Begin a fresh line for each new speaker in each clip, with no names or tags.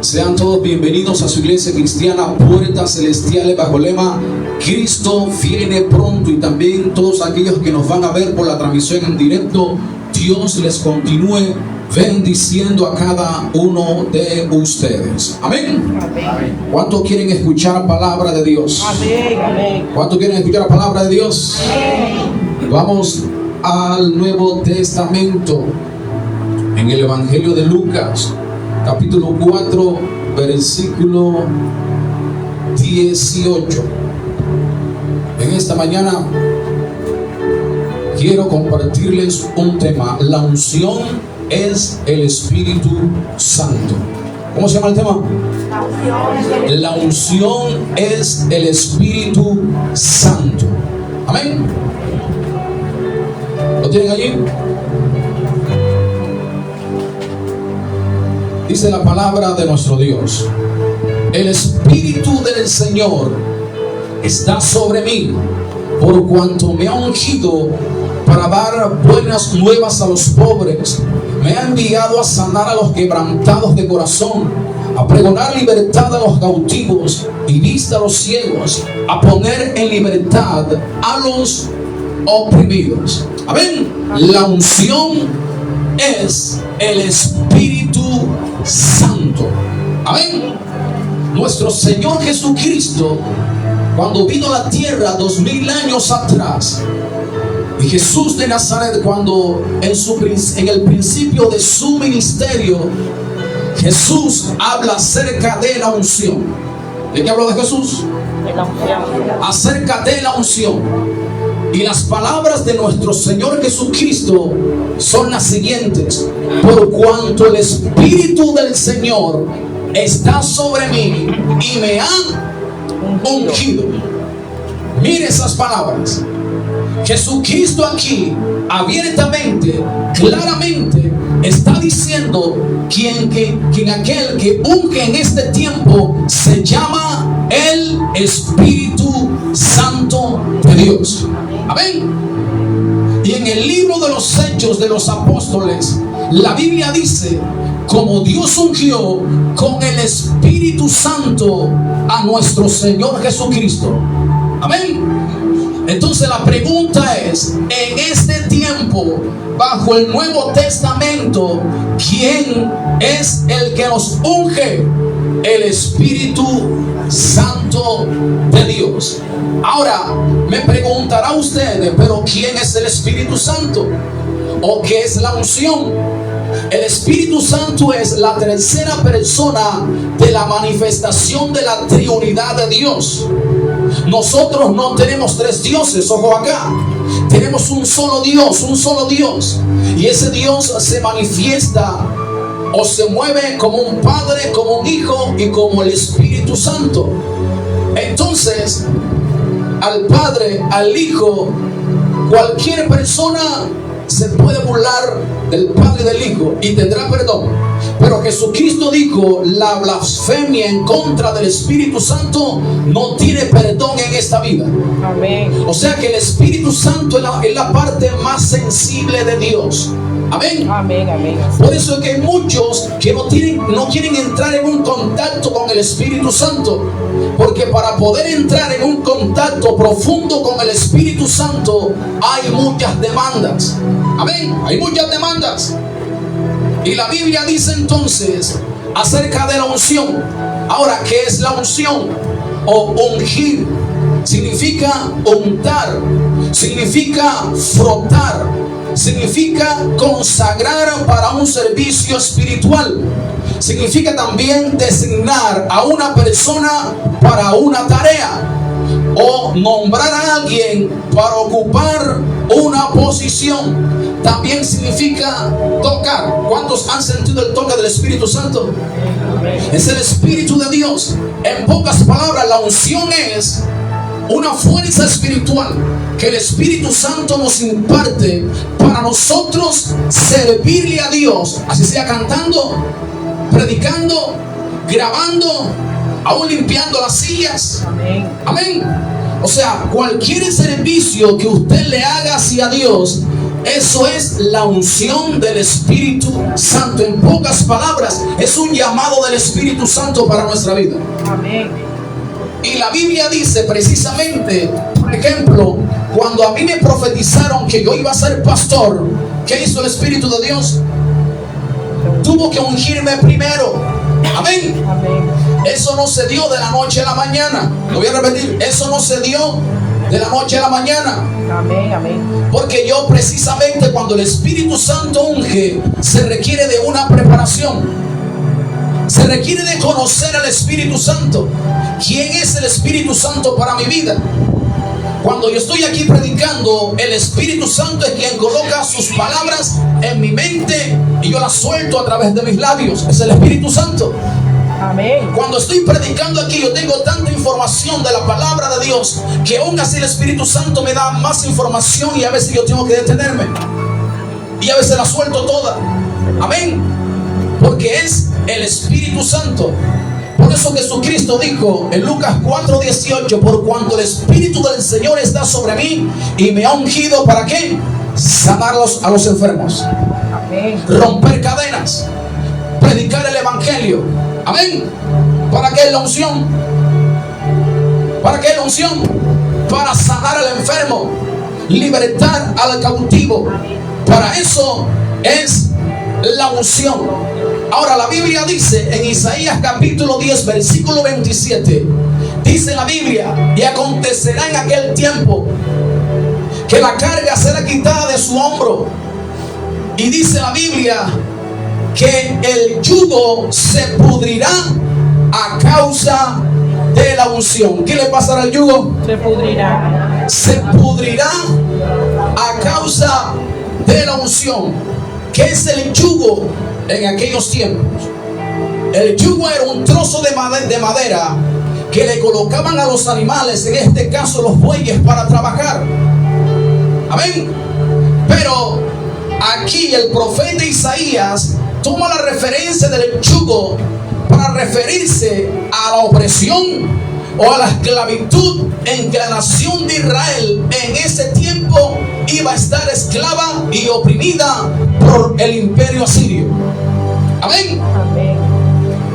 Sean todos bienvenidos a su iglesia cristiana Puertas Celestiales bajo el lema Cristo viene pronto, y también todos aquellos que nos van a ver por la transmisión en directo. Dios les continúe bendiciendo a cada uno de ustedes. Amén.
Amén.
¿Cuántos quieren escuchar palabra de Dios?
Amén. Amén.
¿Cuántos quieren escuchar la palabra de Dios?
Amén.
Vamos al Nuevo Testamento, en el Evangelio de Lucas, capítulo 4, versículo 18. En esta mañana quiero compartirles un tema. La unción es el Espíritu Santo. ¿Cómo se llama el tema? La unción es el Espíritu Santo. Amén. ¿Lo tienen allí? Dice la palabra de nuestro Dios: el Espíritu del Señor está sobre mí, por cuanto me ha ungido para dar buenas nuevas a los pobres. Me ha enviado a sanar a los quebrantados de corazón, a pregonar libertad a los cautivos y vista a los ciegos, a poner en libertad a los oprimidos. Amén. La unción es el Espíritu Santo. Amén. Nuestro Señor Jesucristo, cuando vino a la tierra 2000 años atrás, y Jesús de Nazaret, cuando en el principio de su ministerio, Jesús habla acerca de la unción. ¿De qué habló de Jesús?
De la unción.
Acerca de la unción. Y las palabras de nuestro Señor Jesucristo son las siguientes: por cuanto el Espíritu del Señor está sobre mí y me ha ungido. Mire esas palabras. Jesucristo aquí abiertamente, claramente está diciendo quien aquel que unge en este tiempo se llama el Espíritu Santo de Dios. Amén. Y en el libro de los Hechos de los Apóstoles, la Biblia dice como Dios ungió con el Espíritu Santo a nuestro Señor Jesucristo. Amén. Entonces la pregunta es, en este tiempo, bajo el Nuevo Testamento, ¿quién es el que nos unge? El Espíritu Santo de Dios. Ahora, me preguntará usted, pero ¿quién es el Espíritu Santo? ¿O qué es la unción? El Espíritu Santo es la tercera persona de la manifestación de la Trinidad de Dios. Nosotros no tenemos tres dioses, ojo acá. Tenemos un solo Dios, un solo Dios. Y ese Dios se manifiesta o se mueve como un Padre, como un Hijo y como el Espíritu Santo. Entonces, al Padre, al Hijo, cualquier persona se puede burlar del Padre y del Hijo y tendrá perdón. Pero Jesucristo dijo: la blasfemia en contra del Espíritu Santo no tiene perdón en esta vida.
Amén.
O sea que el Espíritu Santo es la parte más sensible de Dios. Amén.
Amén. Amén.
Por eso es que hay muchos que no quieren entrar en un contacto con el Espíritu Santo, porque para poder entrar en un contacto profundo con el Espíritu Santo hay muchas demandas. Amén. Hay muchas demandas. Y la Biblia dice entonces acerca de la unción. Ahora, ¿qué es la unción? O ungir significa untar, significa frotar, significa consagrar para un servicio espiritual. Significa también designar a una persona para una tarea o nombrar a alguien para ocupar una posición. También significa tocar. ¿Cuántos han sentido el toque del Espíritu Santo? Es el Espíritu de Dios. En pocas palabras, la unción es una fuerza espiritual que el Espíritu Santo nos imparte para nosotros servirle a Dios, así sea cantando, predicando, grabando, aún limpiando las sillas.
Amén.
Amén. O sea, cualquier servicio que usted le haga hacia Dios, Eso es la unción del Espíritu Santo. En pocas palabras, es un llamado del Espíritu Santo para nuestra vida.
Amén.
Y la Biblia dice precisamente, por ejemplo, cuando a mí me profetizaron que yo iba a ser pastor, ¿qué hizo el Espíritu de Dios? Tuvo que ungirme primero. Amén.
Amén.
Eso no se dio de la noche a la mañana. Lo voy a repetir. Eso no se dio de la noche a la mañana.
Amén. Amén.
Porque yo precisamente cuando el Espíritu Santo unge, se requiere de una preparación. Se requiere de conocer al Espíritu Santo. ¿Quién es el Espíritu Santo para mi vida? Cuando yo estoy aquí predicando, el Espíritu Santo es quien coloca sus palabras en mi mente y yo las suelto a través de mis labios. Es el Espíritu Santo.
Amén.
Cuando estoy predicando aquí, yo tengo tanta información de la palabra de Dios que aún así el Espíritu Santo me da más información y a veces yo tengo que detenerme y a veces la suelto toda. Amén. Porque es el Espíritu Santo. Por eso Jesucristo dijo en Lucas 4:18: por cuanto el Espíritu del Señor está sobre mí y me ha ungido, ¿para qué? Sanar a los enfermos.
Amén.
Romper cadenas, predicar el Evangelio. Amén. ¿Para qué es la unción? ¿Para qué es la unción? Para sanar al enfermo, libertar al cautivo. Para eso es la unción. Ahora la Biblia dice en Isaías capítulo 10 versículo 27, dice la Biblia: y acontecerá en aquel tiempo que la carga será quitada de su hombro. Y dice la Biblia que el yugo se pudrirá a causa de la unción. ¿Qué le pasará al yugo?
Se pudrirá.
Se pudrirá a causa de la unción. ¿Qué es el yugo en aquellos tiempos? El yugo era un trozo de madera que le colocaban a los animales, en este caso los bueyes, para trabajar. Amén. Pero aquí el profeta Isaías toma la referencia del yugo para referirse a la opresión o a la esclavitud en que la nación de Israel en ese tiempo iba a estar esclava y oprimida por el imperio asirio. Amén.
Amén.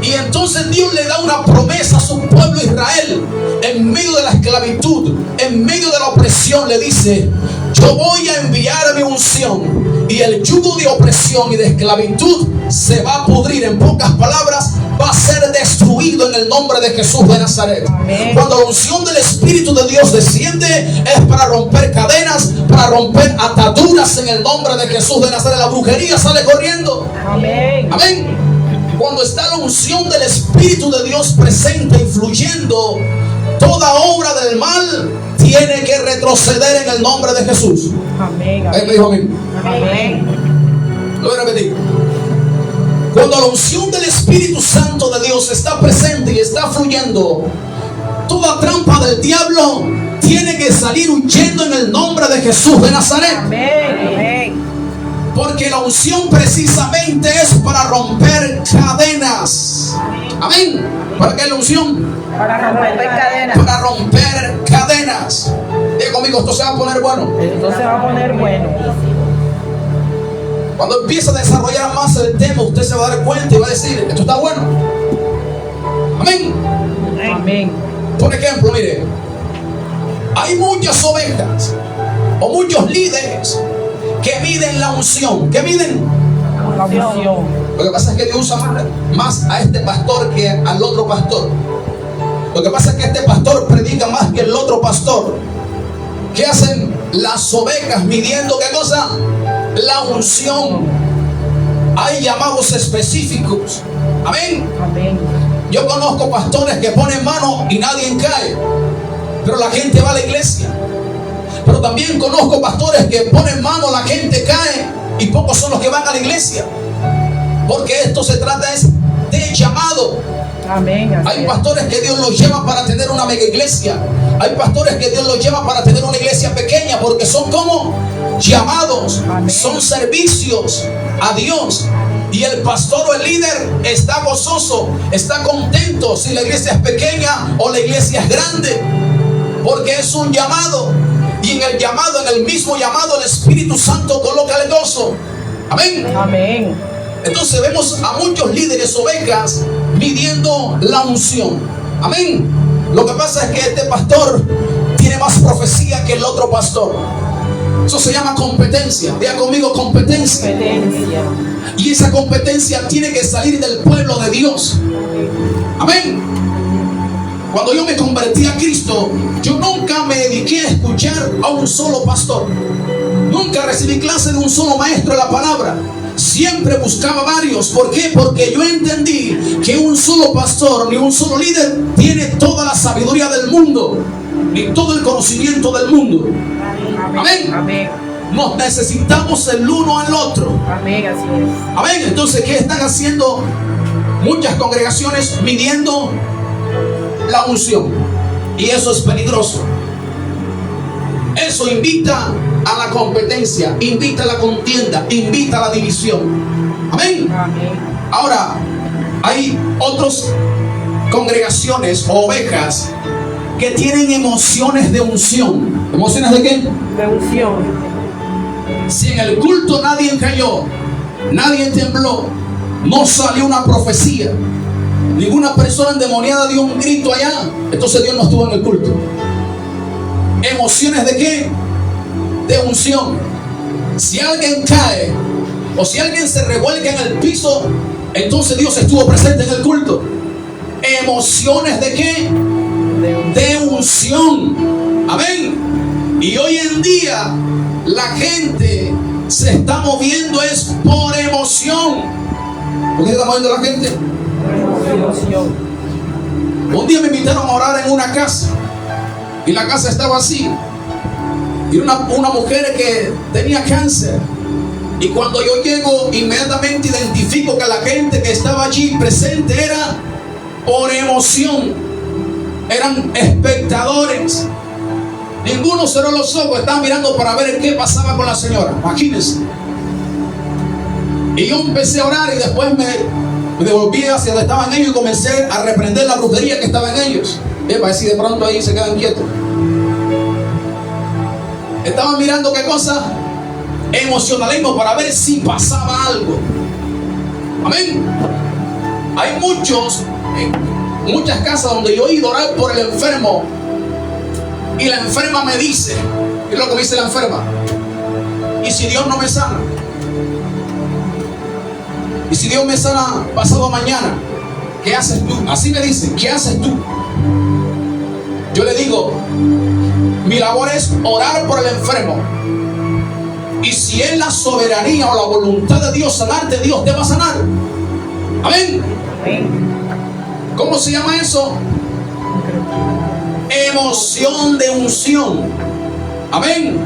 Y entonces Dios le da una promesa a su pueblo Israel en medio de la esclavitud, en medio de la opresión. Le dice: yo voy a enviar mi unción y el yugo de opresión y de esclavitud se va a pudrir. En pocas palabras, va a ser destruido en el nombre de Jesús de Nazaret.
Amén.
Cuando la unción del Espíritu de Dios desciende, es para romper cadenas, para romper ataduras en el nombre de Jesús de Nazaret. La brujería sale corriendo.
Amén.
Amén. Cuando está la unción del Espíritu de Dios presente y fluyendo, toda obra del mal tiene que retroceder en el nombre de Jesús.
Amén.
Él me dijo a mí.
Amén.
Lo voy a repetir. Cuando la unción del Espíritu Santo de Dios está presente y está fluyendo, toda trampa del diablo tiene que salir huyendo en el nombre de Jesús de Nazaret.
Amén. Amén.
Porque la unción precisamente es para romper cadenas. Amén. ¿Para qué es la unción?
Para romper cadenas.
Para romper cadenas. Diga conmigo, esto se va a poner bueno.
Esto se va a poner bueno.
Cuando empieza a desarrollar más el tema, usted se va a dar cuenta y va a decir: esto está bueno. Amén.
Amén.
Por ejemplo, mire, hay muchas ovejas o muchos líderes que miden la unción. ¿Qué miden?
La unción.
Lo que pasa es que Dios usa más a este pastor que al otro pastor. Lo que pasa es que este pastor predica más que el otro pastor. ¿Qué hacen las ovejas midiendo qué cosa? La unción. Hay llamados específicos. Amén.
Amén.
Yo conozco pastores que ponen mano y nadie cae, pero la gente va a la iglesia. Pero también conozco pastores que ponen mano, la gente cae y pocos son los que van a la iglesia. Porque esto se trata es de llamado.
Amén. Así
Hay
es.
pastores que Dios los lleva para tener una mega iglesia. Hay pastores que Dios los lleva para tener una iglesia pequeña, porque son como llamados.
Amén.
Son servicios a Dios. Y el pastor o el líder está gozoso, está contento si la iglesia es pequeña o la iglesia es grande, porque es un llamado. Y en el llamado, en el mismo llamado, el Espíritu Santo coloca el gozo. Amén.
Amén.
Entonces vemos a muchos líderes ovejas midiendo la unción. Amén. Lo que pasa es que este pastor tiene más profecía que el otro pastor. Eso se llama competencia. Diga conmigo, competencia.
Competencia.
Y esa competencia tiene que salir del pueblo de Dios. Amén. Cuando yo me convertí a Cristo, yo nunca me dediqué a escuchar a un solo pastor. Nunca recibí clase de un solo maestro de la palabra. Siempre buscaba varios. ¿Por qué? Porque yo entendí que un solo pastor ni un solo líder tiene toda la sabiduría del mundo, ni todo el conocimiento del mundo. Amén.
Amén.
Nos necesitamos el uno al otro.
Amén, así es.
Amén. Entonces, ¿qué están haciendo muchas congregaciones? Midiendo la unción. Y eso es peligroso. Eso invita a la competencia, invita a la contienda, invita a la división. Amén.
Amén.
Ahora, hay otras congregaciones o ovejas que tienen emociones de unción. ¿Emociones de qué?
De unción.
Si en el culto nadie cayó, nadie tembló, no salió una profecía, ninguna persona endemoniada dio un grito allá, entonces Dios no estuvo en el culto. ¿Emociones de qué? De unción. Si alguien cae o si alguien se revuelca en el piso, entonces Dios estuvo presente en el culto. ¿Emociones de qué? De unción. Amén. Y hoy en día la gente se está moviendo es por emoción. ¿Por qué se está moviendo la gente?
Emoción.
Un día me invitaron a orar en una casa y la casa estaba así. Y una mujer que tenía cáncer. Y cuando yo llego, inmediatamente identifico que la gente que estaba allí presente era por emoción. Eran espectadores. Ninguno cerró los ojos, estaban mirando para ver qué pasaba con la señora. Imagínense. Y yo empecé a orar y después me devolví hacia donde estaban ellos y comencé a reprender la brujería que estaba en ellos. Para ver si de pronto ahí se quedan quietos. Estaban mirando qué cosa, emocionalismo, para ver si pasaba algo. Amén. Hay muchas casas donde yo he ido a orar por el enfermo y la enferma me dice, ¿qué es lo que me dice la enferma? ¿Y si Dios no me sana? ¿Y si Dios me sana pasado mañana? ¿Qué haces tú? Así me dice, ¿qué haces tú? Yo le digo, mi labor es orar por el enfermo. Y si es la soberanía o la voluntad de Dios sanarte, Dios te va a sanar. Amén. ¿Cómo se llama eso? Emoción de unción. Amén.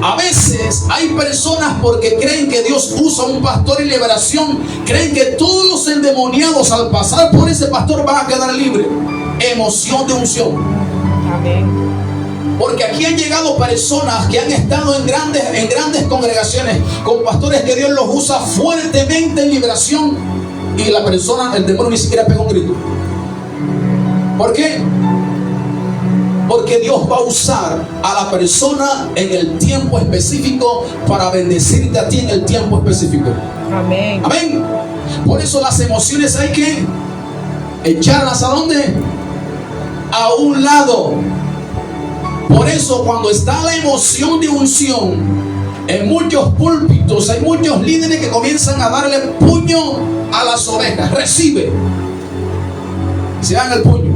A veces hay personas, porque creen que Dios usa a un pastor en liberación, creen que todos los endemoniados al pasar por ese pastor van a quedar libres. Emoción de unción.
Amén.
Porque aquí han llegado personas que han estado en grandes congregaciones con pastores que Dios los usa fuertemente en liberación, y la persona, el demonio ni siquiera pega un grito. ¿Por qué? Porque Dios va a usar a la persona en el tiempo específico para bendecirte a ti en el tiempo específico.
Amén.
Amén. Por eso las emociones hay que echarlas ¿a dónde? A un lado. Por eso cuando está la emoción de unción, en muchos púlpitos hay muchos líderes que comienzan a darle puño a las ovejas. Recibe. Y se dan el puño.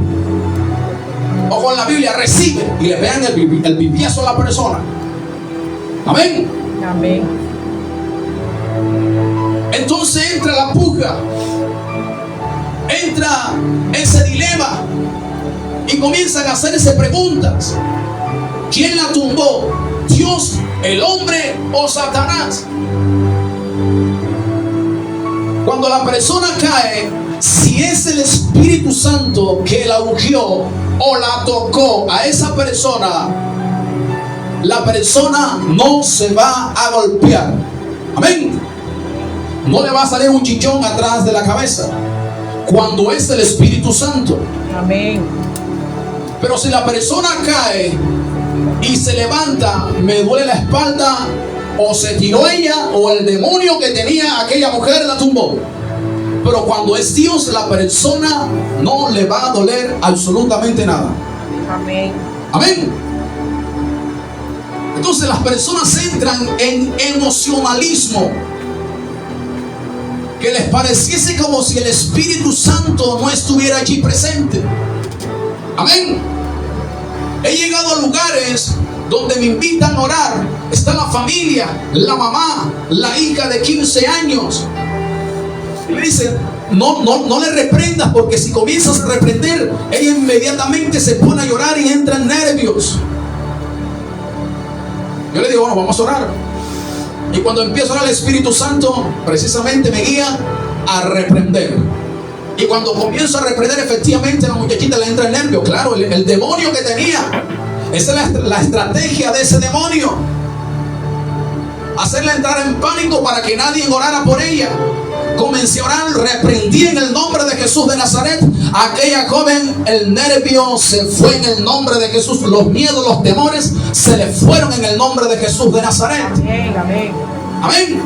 O con la Biblia, recibe. Y le pegan el pipiazo a la persona. Amén.
Amén.
Entonces entra la puja. Entra ese dilema. Y comienzan a hacerse preguntas. ¿Quién la tumbó? ¿Dios, el hombre o Satanás? Cuando la persona cae, si es el Espíritu Santo que la ungió o la tocó a esa persona, la persona no se va a golpear. Amén. No le va a salir un chichón atrás de la cabeza cuando es el Espíritu Santo.
Amén.
Pero si la persona cae y se levanta, me duele la espalda, o se tiró ella, o el demonio que tenía aquella mujer la tumbó. Pero cuando es Dios, la persona no le va a doler absolutamente nada.
Amén.
Amén. Entonces las personas entran en emocionalismo, que les pareciese como si el Espíritu Santo no estuviera allí presente. Amén. He llegado a lugares donde me invitan a orar. Está la familia, la mamá, la hija de 15 años. Y me dicen, no le reprendas, porque si comienzas a reprender, ella inmediatamente se pone a llorar y entra en nervios. Yo le digo, bueno, vamos a orar. Y cuando empiezo a orar, el Espíritu Santo precisamente me guía a reprender. Y cuando comienzo a reprender, efectivamente la muchachita le entra el nervio. Claro, el demonio que tenía. Esa es la estrategia de ese demonio. Hacerla entrar en pánico para que nadie orara por ella. Comencé a orar, reprendí en el nombre de Jesús de Nazaret. Aquella joven, el nervio se fue en el nombre de Jesús. Los miedos, los temores se le fueron en el nombre de Jesús de Nazaret.
Amén, amén.
Amén.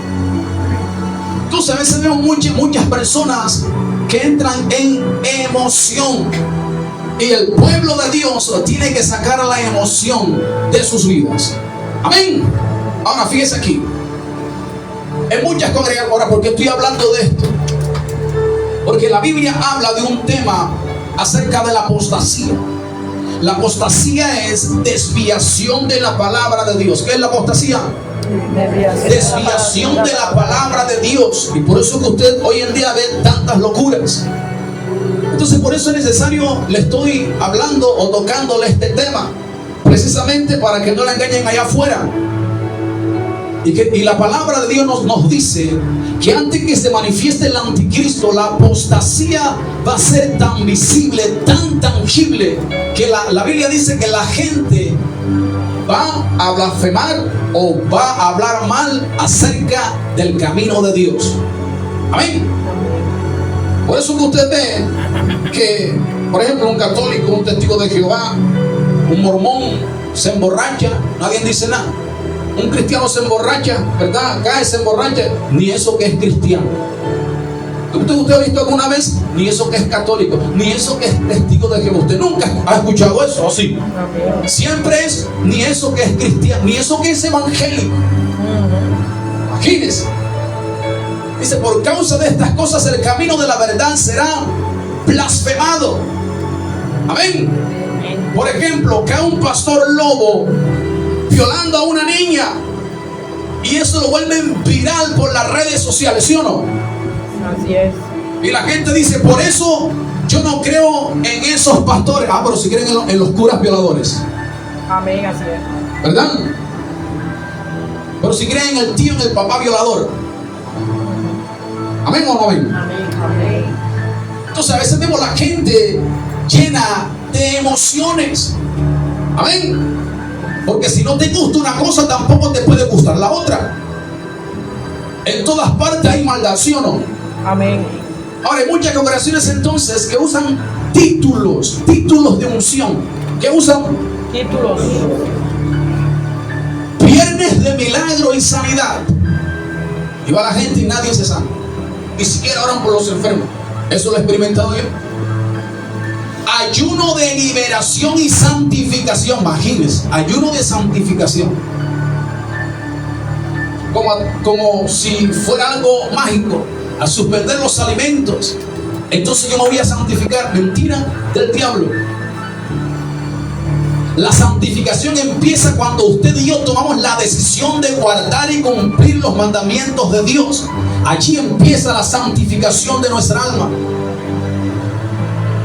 Entonces a veces veo muchas personas que entran en emoción. Y el pueblo de Dios tiene que sacar la emoción de sus vidas. Amén. Ahora fíjese aquí. En muchas congregaciones, ahora, ¿por qué estoy hablando de esto? Porque la Biblia habla de un tema acerca de la apostasía. La apostasía es desviación de la palabra de Dios. ¿Qué es la apostasía? Desviación de la palabra de Dios. Y por eso que usted hoy en día ve tantas locuras. Entonces por eso es necesario, le estoy hablando o tocándole este tema, precisamente para que no la engañen allá afuera. Y la palabra de Dios nos dice que antes que se manifieste el anticristo, la apostasía va a ser tan visible, tan tangible, que la Biblia dice que la gente va a blasfemar o va a hablar mal acerca del camino de Dios. Amén. Por eso que usted ve que, por ejemplo, un católico, un testigo de Jehová, un mormón se emborracha, nadie dice nada. Un cristiano se emborracha, ¿verdad? Cae, se emborracha, ni eso que es cristiano. ¿Usted ha visto alguna vez? Ni eso que es católico, ni eso que es testigo de Jehová. ¿Usted nunca ha escuchado eso? ¿O sí? Siempre es ni eso que es cristiano, ni eso que es evangélico. Imagínense. Dice, por causa de estas cosas el camino de la verdad será blasfemado. Amén. Por ejemplo, cae un pastor lobo violando a una niña y eso lo vuelven viral por las redes sociales, ¿sí o no?
Así es.
Y la gente dice, por eso yo no creo en esos pastores. Ah, pero si creen en los curas violadores.
Amén, así es.
¿Verdad? Pero si creen en el tío, en el papá violador. ¿Amén o no amén?
Amén, amén.
Entonces a veces vemos la gente llena de emociones. Amén. Porque si no te gusta una cosa, tampoco te puede gustar la otra. En todas partes hay maldad, ¿sí o no?
Amén.
Ahora hay muchas congregaciones entonces que usan títulos de unción. Que usan
Títulos.
viernes de milagro y sanidad. Y va la gente y nadie se sana. Ni siquiera oran por los enfermos. Eso lo he experimentado yo. Ayuno de liberación y santificación. Imagínense, ayuno de santificación. Como si fuera algo mágico. Al suspender los alimentos, entonces yo me voy a santificar. Mentira del diablo. La santificación empieza cuando usted y yo tomamos la decisión de guardar y cumplir los mandamientos de Dios. Allí empieza la santificación de nuestra alma.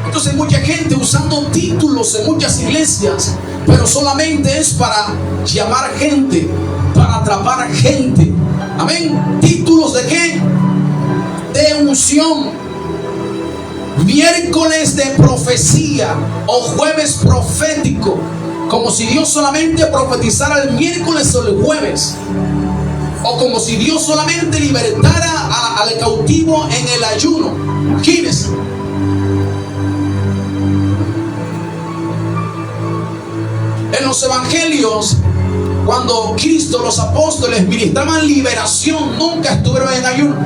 Entonces hay mucha gente usando títulos en muchas iglesias, pero solamente es para llamar gente, para atrapar gente. Amén. ¿Títulos de qué? De unción. Miércoles de profecía o jueves profético, como si Dios solamente profetizara el miércoles o el jueves, o como si Dios solamente libertara al cautivo en el ayuno. Imagínense. En los evangelios, cuando Cristo, los apóstoles ministraban liberación, nunca estuvieron en ayuno.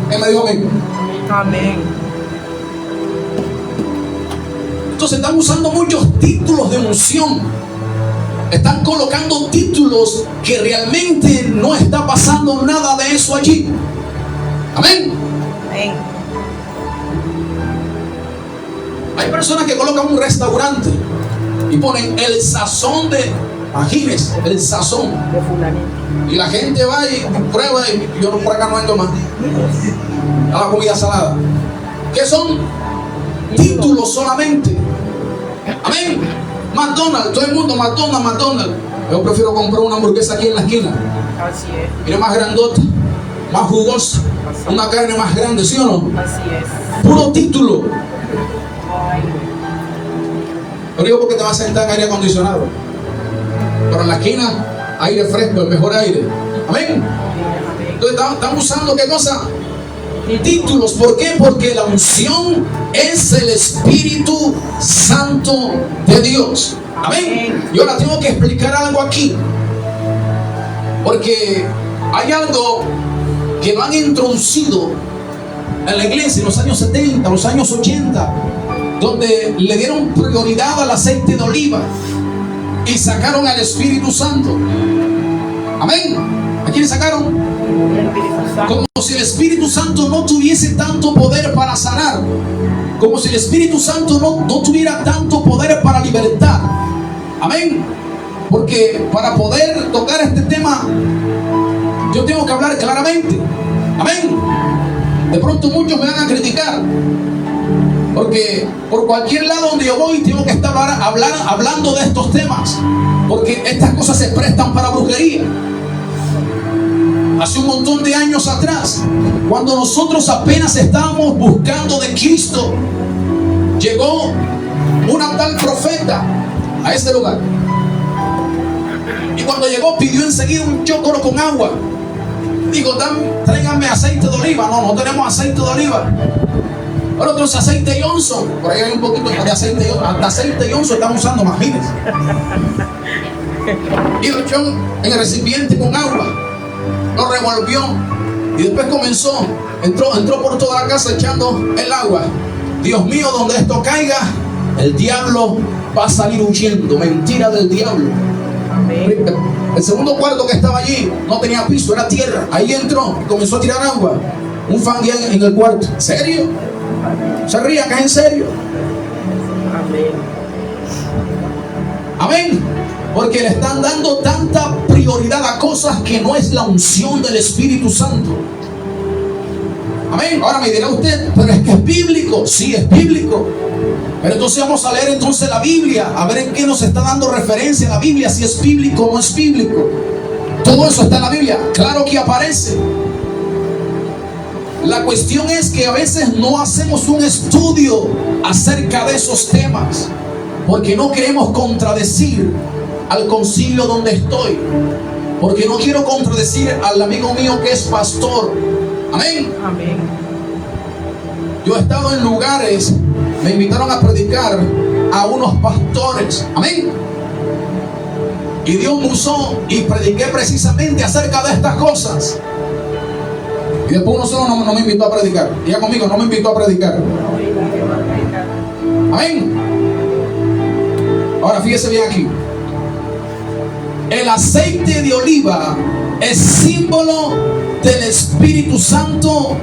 ¿Quién me dijo amén?
Amén.
Entonces están usando muchos títulos de unción. Están colocando títulos que realmente no está pasando nada de eso allí. Amén.
Amén.
Hay personas que colocan un restaurante y ponen el sazón de Ajíes, el sazón.
De fulanito.
Y la gente va y prueba y yo no, por acá no entro más a la comida salada. Que son títulos solamente. Amén. McDonald's, todo el mundo, McDonald's. Yo prefiero comprar una hamburguesa aquí en la esquina.
Así es.
Mira, más grandota, más jugosa, una carne más grande, ¿sí o no?
Así es.
Puro título.
Ay.
Lo digo porque te vas a sentar en aire acondicionado. Pero en la esquina, aire fresco, el mejor aire. Amén.
Amén.
Entonces están usando ¿qué cosa? Títulos. ¿Por qué? Porque la unción es el Espíritu Santo de Dios. Amén. Y ahora tengo que explicar algo aquí, porque hay algo que lo han introducido en la iglesia en los años 70, los años 80, donde le dieron prioridad al aceite de oliva y sacaron al Espíritu Santo. Amén. ¿A quién sacaron?
El Espíritu Santo.
Como si el Espíritu Santo no tuviese tanto poder para sanar, como si el Espíritu Santo no tuviera tanto poder para libertar. Amén. Porque para poder tocar este tema, yo tengo que hablar claramente. Amén. De pronto muchos me van a criticar, porque por cualquier lado donde yo voy tengo que estar hablando de estos temas, porque estas cosas se prestan para brujería. Hace un montón de años atrás, cuando nosotros apenas estábamos buscando de Cristo, llegó una tal profeta a este lugar. Y cuando llegó pidió enseguida un chócoro con agua. Digo, tráiganme aceite de oliva. No tenemos aceite de oliva. Ahora otros aceite Johnson. Por ahí hay un poquito de aceite Johnson. Hasta aceite Johnson están usando, imagínense. Y lo echó en el recipiente con agua. Lo revolvió. Y después comenzó. Entró por toda la casa echando el agua. Dios mío, donde esto caiga, el diablo va a salir huyendo. Mentira del diablo.
Amén.
El segundo cuarto que estaba allí no tenía piso, era tierra. Ahí entró y comenzó a tirar agua. Un fanguía en el cuarto. ¿En serio? Se ríe acá, en serio.
Amén.
Amén. Porque le están dando tanta prioridad a cosas que no es la unción del Espíritu Santo. Amén. Ahora me dirá usted, pero es que es bíblico. Sí, es bíblico. Pero entonces vamos a leer entonces la Biblia, a ver en qué nos está dando referencia la Biblia, si es bíblico o no es bíblico. Todo eso está en la Biblia, claro que aparece. La cuestión es que a veces no hacemos un estudio acerca de esos temas, porque no queremos contradecir al concilio donde estoy, porque no quiero contradecir al amigo mío que es pastor. Amén.
Amén.
Yo he estado en lugares, me invitaron a predicar a unos pastores. Amén. Y Dios me usó y prediqué precisamente acerca de estas cosas. Y después uno solo no me invitó a predicar. Diga conmigo, no me invitó a predicar. Amén. Ahora fíjese bien aquí. El aceite de oliva es símbolo del Espíritu Santo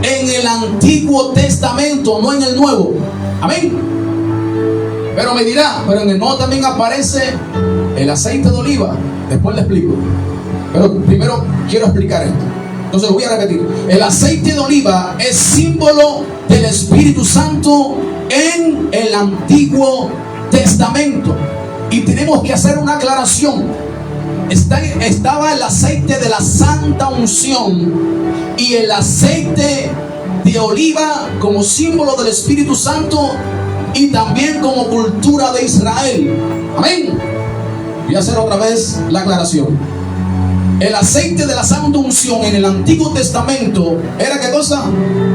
en el Antiguo Testamento, no en el Nuevo. Amén. Pero me dirá, pero en el Nuevo también aparece el aceite de oliva. Después le explico. Pero primero quiero explicar esto. Entonces lo voy a repetir. El aceite de oliva es símbolo del Espíritu Santo en el Antiguo Testamento. Y tenemos que hacer una aclaración. Estaba el aceite de la santa unción y el aceite de oliva como símbolo del Espíritu Santo y también como cultura de Israel. Amén. Voy a hacer otra vez la aclaración. El aceite de la santa unción en el Antiguo Testamento era ¿qué cosa?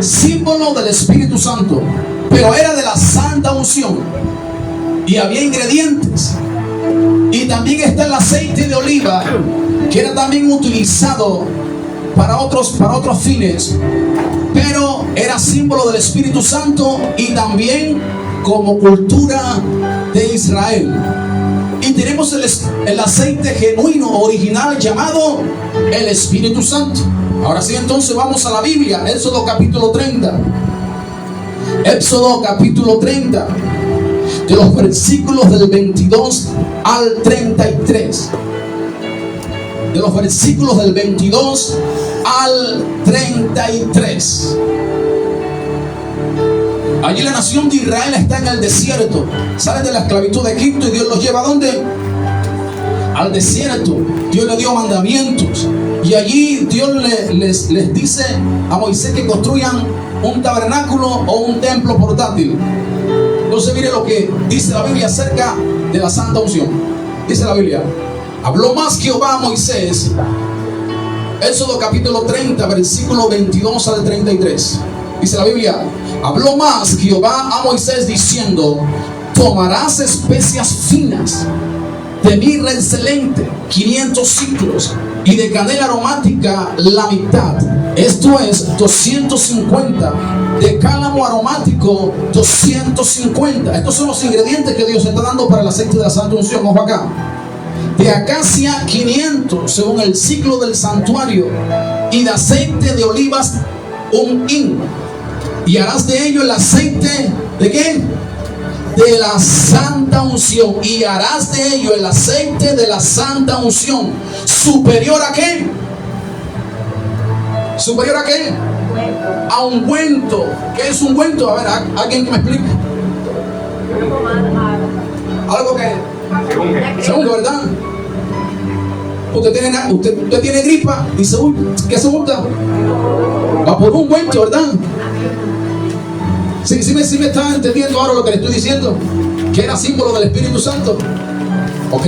Símbolo del Espíritu Santo, pero era de la santa unción y había ingredientes Y también está el aceite de oliva, que era también utilizado para otros fines, pero era símbolo del Espíritu Santo y también como cultura de Israel. Y tenemos el aceite genuino, original, llamado el Espíritu Santo. Ahora sí, entonces vamos a la Biblia, Éxodo capítulo 30. Éxodo capítulo 30, de los versículos del 22 al 33. De los versículos del 22 al 33. Allí la nación de Israel está en el desierto. Salen de la esclavitud de Egipto y Dios los lleva ¿a dónde? Al desierto. Dios le dio mandamientos. Y allí Dios les dice a Moisés que construyan un tabernáculo o un templo portátil. Entonces mire lo que dice la Biblia acerca de la santa unción. Dice la Biblia: habló más Jehová a Moisés. Éxodo capítulo 30, versículo 22 al 33. Dice la Biblia: habló más Jehová a Moisés diciendo: tomarás especias finas, de mirra excelente, 500 ciclos, y de canela aromática la mitad, esto es 250, de cálamo aromático 250. Estos son los ingredientes que Dios está dando para el aceite de la santa unción. Ojo acá: de acacia 500 según el ciclo del santuario, y de aceite de olivas 1 hin. Y harás de ello el aceite ¿de qué? De la santa unción. Y harás de ello el aceite de la santa unción. ¿Superior a qué? ¿Superior a qué? A ungüento. ¿Qué es ungüento? A ver, alguien que me explique. Algo que se unge, ¿verdad? Usted tiene gripa y se unge. ¿Qué se unta? Va por un ungüento, ¿verdad? Sí me está entendiendo ahora lo que le estoy diciendo, que era símbolo del Espíritu Santo. Ok.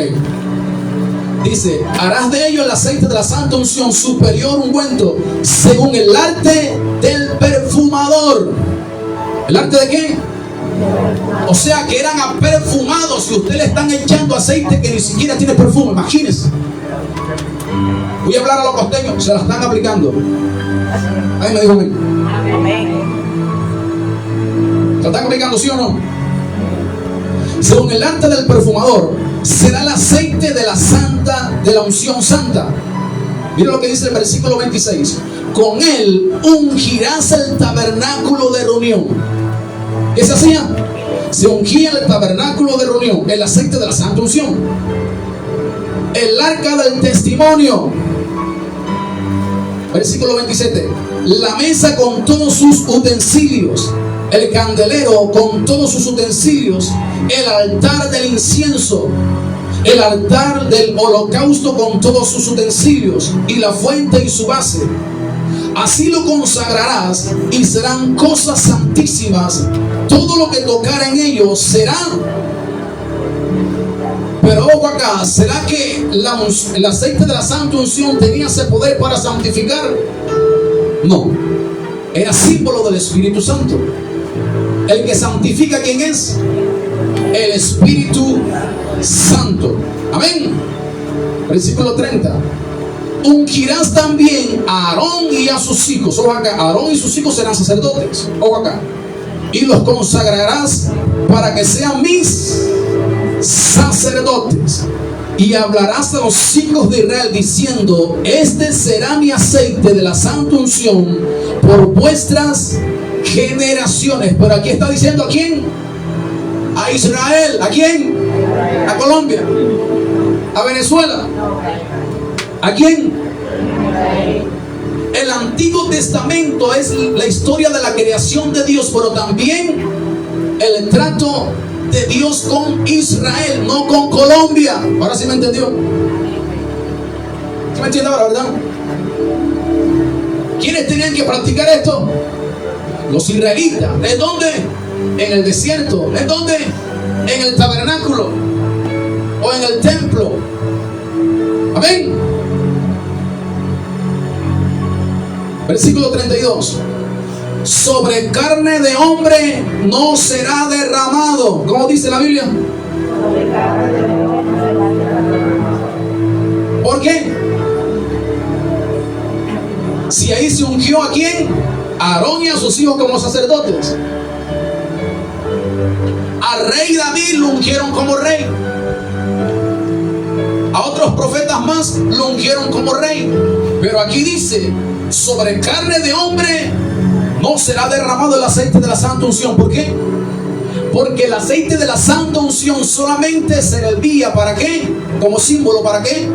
Dice: harás de ello el aceite de la santa unción, superior ungüento, según el arte del perfumador. ¿El arte de qué? O sea que eran aperfumados. Si usted le están echando aceite que ni siquiera tiene perfume, imagínense. Voy a hablar a los costeños, se la están aplicando. Ahí me dijo amén. ¿Se están aplicando, sí o no? Según el arte del perfumador, será el aceite de la unción santa. Mira lo que dice el versículo 26: con él ungirás el tabernáculo de reunión. ¿Qué se hacía? Se ungía el tabernáculo de reunión, el aceite de la santa unción. El arca del testimonio. Versículo 27: la mesa con todos sus utensilios, el candelero con todos sus utensilios, el altar del incienso, el altar del holocausto con todos sus utensilios, y la fuente y su base. Así lo consagrarás y serán cosas santísimas. Todo lo que tocar en ellos será. Pero ojo acá: ¿será que el aceite de la santa unción tenía ese poder para santificar? No, era símbolo del Espíritu Santo. El que santifica, ¿quién es? El Espíritu Santo. Amén. Versículo 30: ungirás también a Aarón y a sus hijos. Ojo acá: Aarón y sus hijos serán sacerdotes. Ojo acá: y los consagrarás para que sean mis sacerdotes. Y hablarás a los hijos de Israel diciendo: este será mi aceite de la santa unción por vuestras generaciones. Pero aquí está diciendo: ¿a quién? A Israel. ¿A quién? A Colombia. A Venezuela. ¿A quién? El Antiguo Testamento es la historia de la creación de Dios, pero también el trato de Dios con Israel, no con Colombia. Ahora sí me entendió. ¿Sí me entiende ahora, verdad? ¿Quiénes tenían que practicar esto? Los israelitas. ¿En dónde? En el desierto. ¿En dónde? En el tabernáculo o en el templo. Amén. Versículo 32: sobre carne de hombre no será derramado. ¿Cómo dice la Biblia? ¿Por qué? Si ahí se ungió a quién, a Aarón y a sus hijos como sacerdotes. Al rey David lo ungieron como rey. A otros profetas más lo ungieron como rey. Pero aquí dice, sobre carne de hombre no será derramado el aceite de la santa unción. ¿Por qué? Porque el aceite de la santa unción solamente servía ¿para qué? Como símbolo, ¿para qué?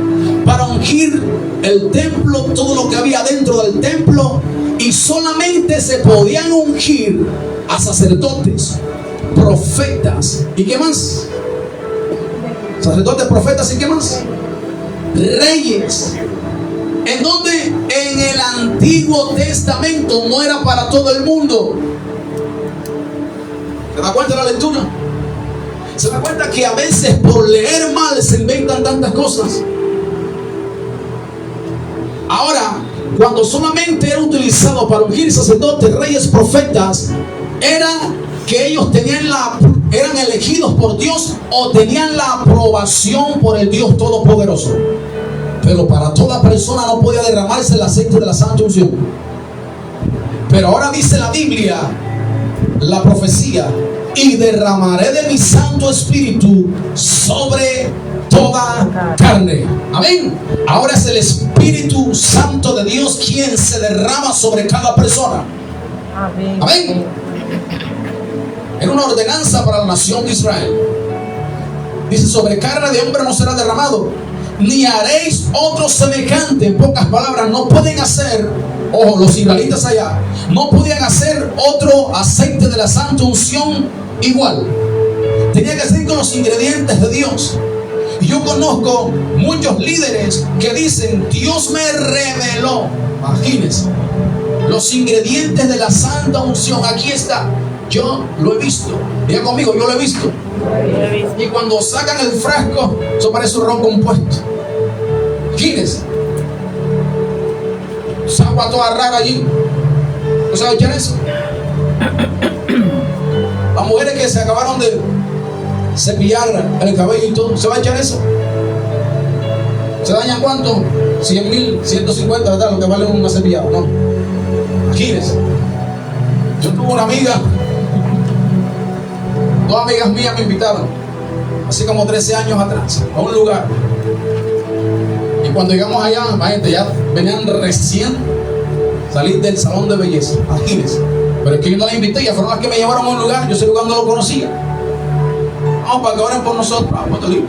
Para ungir el templo, todo lo que había dentro del templo. Y solamente se podían ungir a sacerdotes, profetas, ¿y qué más? Sacerdotes, profetas, ¿y qué más? Reyes. ¿En dónde? En el Antiguo Testamento, no era para todo el mundo. ¿Se da cuenta de la lectura? ¿Se da cuenta que a veces por leer mal se inventan tantas cosas? Ahora, cuando solamente era utilizado para ungir sacerdotes, reyes, profetas, era que ellos eran elegidos por Dios o tenían la aprobación por el Dios Todopoderoso. Pero para toda persona no podía derramarse el aceite de la santa unción. Pero ahora dice la Biblia, la profecía, y derramaré de mi Santo Espíritu sobre toda carne. Amén. Ahora es el Espíritu Santo de Dios quien se derrama sobre cada persona. Amén. Amén. Era una ordenanza para la nación de Israel. Dice, sobre carne de hombre no será derramado, ni haréis otro semejante. En pocas palabras, no pueden hacer, ojo, los israelitas allá, no podían hacer otro aceite de la santa unción igual. Tenía que ser con los ingredientes de Dios. Y yo conozco muchos líderes que dicen, Dios me reveló, imagínense, los ingredientes de la santa unción. Aquí está. Yo lo he visto. Diga conmigo, yo lo he visto. Y cuando sacan el frasco, eso parece un ron compuesto. Imagínense. Esa agua toda rara allí. ¿No sabe echar eso? Las mujeres que se acabaron de cepillar el cabello y todo, ¿se va a echar eso? ¿Se dañan cuánto? 100,000, 150, ¿verdad? Lo que vale una cepillada, ¿no? Imagínense. Yo tuve una amiga, dos amigas mías me invitaron, así como 13 años atrás, a un lugar. Y cuando llegamos allá, imagínate, ya venían recién salir del salón de belleza, imagínense. Pero es que yo no las invité, ya fueron las que me llevaron a un lugar, yo ese lugar no lo conocía. Vamos, para que oren por nosotros, vamos, listo.